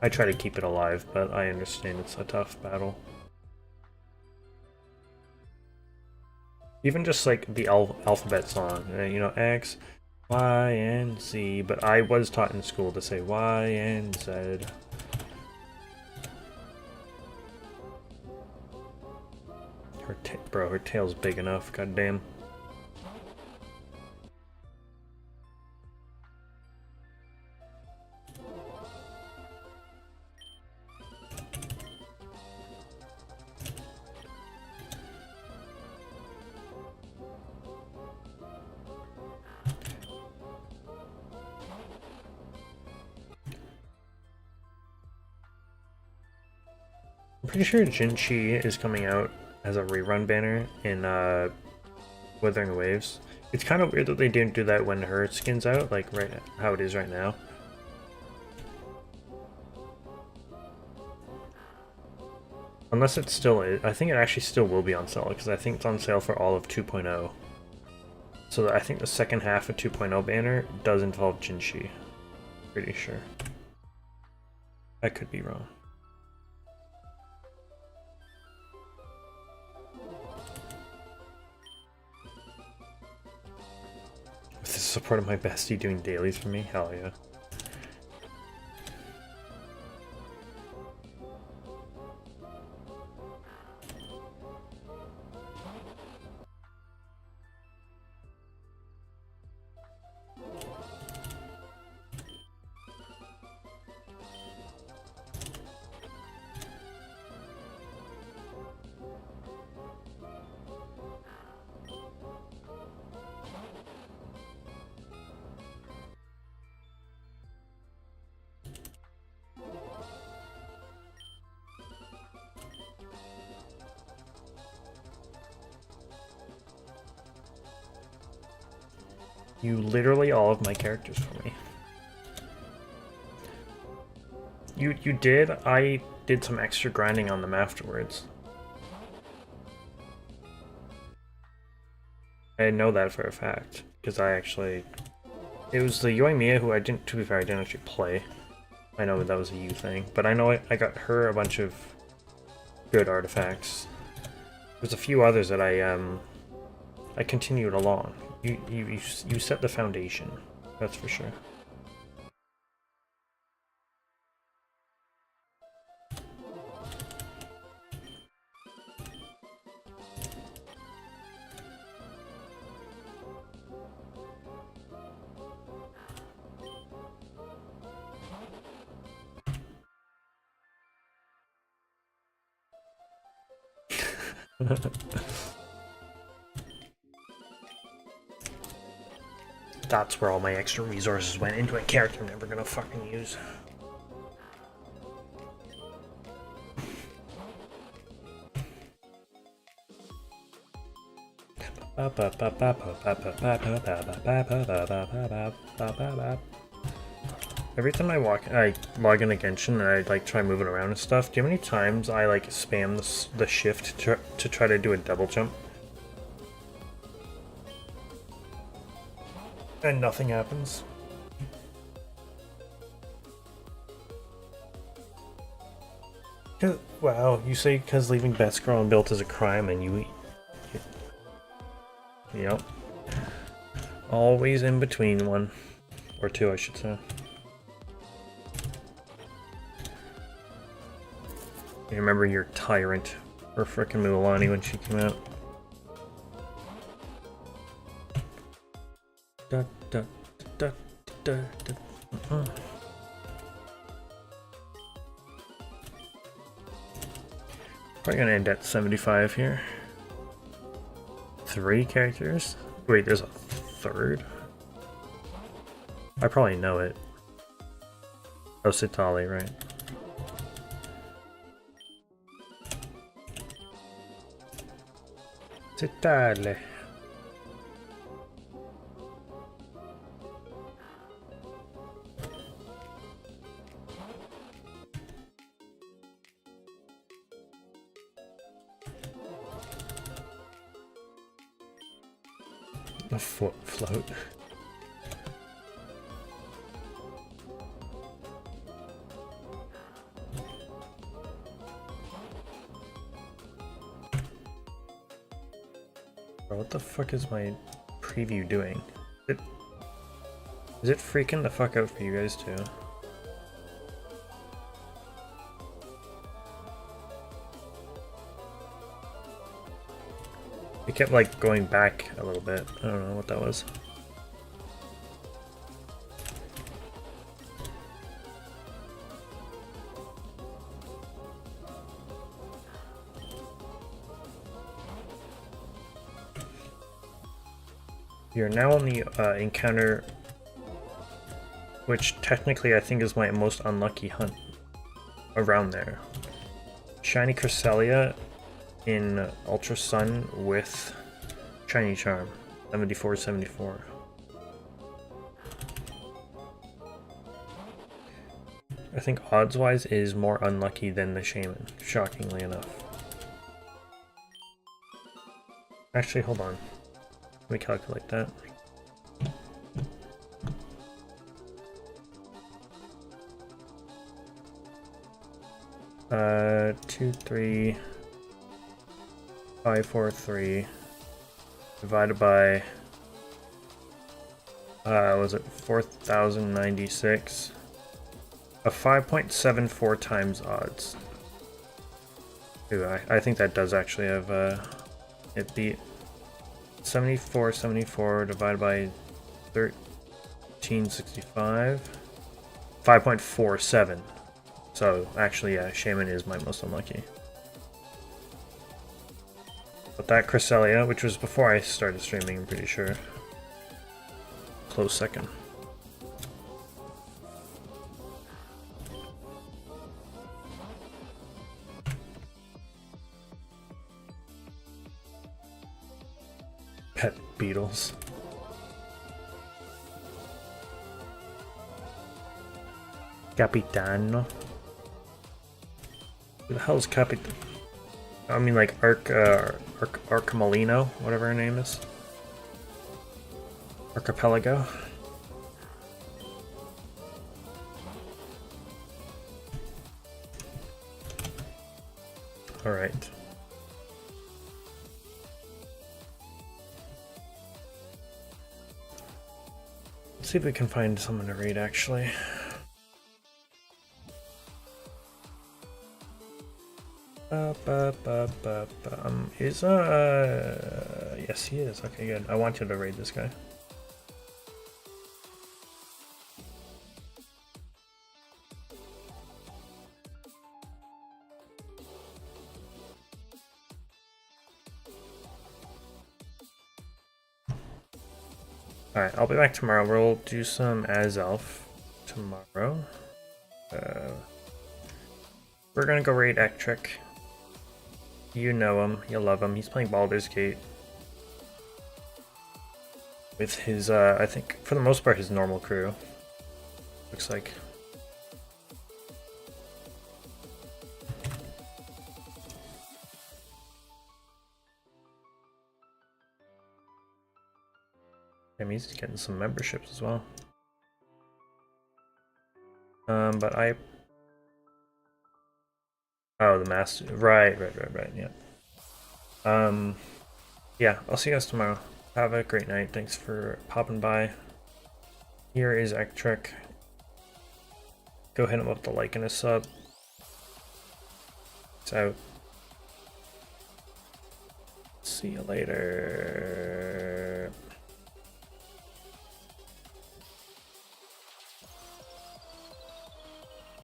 I try to keep it alive, but I understand it's a tough battle. Even just like the alphabet song, you know, X, Y, and Z, but I was taught in school to say Y and Z. Bro, her tail's big enough, goddamn. I'm pretty sure Jinchi is coming out as a rerun banner in Withering Waves. It's kind of weird that they didn't do that when her skin's out, like right how it is right now. Unless it still is. I think it actually still will be on sale, because I think it's on sale for all of 2.0. So I think the second half of 2.0 banner does involve Jinchi. Pretty sure. I could be wrong. With the support of my bestie doing dailies for me? Hell yeah. You literally all of my characters for me. You did? I did some extra grinding on them afterwards. I know that for a fact, because I actually... It was the Yoimiya who I didn't, to be fair, I didn't actually play. I know that was a you thing, but I know I got her a bunch of good artifacts. There's a few others that I continued along. You set the foundation, that's for sure. That's where all my extra resources went, into a character I'm never gonna fucking use. Every time I log in a Genshin and I like try moving around and stuff, do you know how many times I like spam the shift to try to do a double jump? And nothing happens. Wow, you say because leaving Best Girl Unbuilt is a crime and you... Yep. Always in between one. Or two, I should say. You remember your tyrant for frickin' Mulan when she came out. Probably gonna end at 75 here. 3 characters? Wait, there's a third? I probably know it. Oh, Sitali, right. C'est tale. A foot float. Bro, what the fuck is my preview doing? Is it freaking the fuck out for you guys too? It kept like going back a little bit. I don't know what that was. You're now on the encounter, which technically I think is my most unlucky hunt around there. Shiny Cresselia in Ultra Sun with Shiny Charm, 74-74. I think odds-wise is more unlucky than the Shaman, shockingly enough. Actually, hold on. Let me calculate that. Uh, 2, 3, 5, 4, 3 divided by was it 4,096? A 5.74 times odds. Ooh, I think that does actually have it beat. 74 divided by 1365. 5.47. So actually, yeah, Shaman is my most unlucky. But that Cresselia, which was before I started streaming, I'm pretty sure. Close second. Pet beetles. Capitano. Who the hell is Capitan? I mean, like Archimolino, whatever her name is. Archipelago. All right. Let's see if we can find someone to raid, actually. Yes, he is. Okay, good. I want you to raid this guy. Alright, I'll be back tomorrow. We'll do some as elf tomorrow. We're gonna go raid Ektrick. You know him, you love him. He's playing Baldur's Gate with his, I think, for the most part, his normal crew. Looks like. Damn, he's getting some memberships as well. But I... Oh, the master. Right, yeah. Yeah, I'll see you guys tomorrow. Have a great night. Thanks for popping by. Here is Ektrick. Go hit him up with a like and a sub. Peace out. See you later.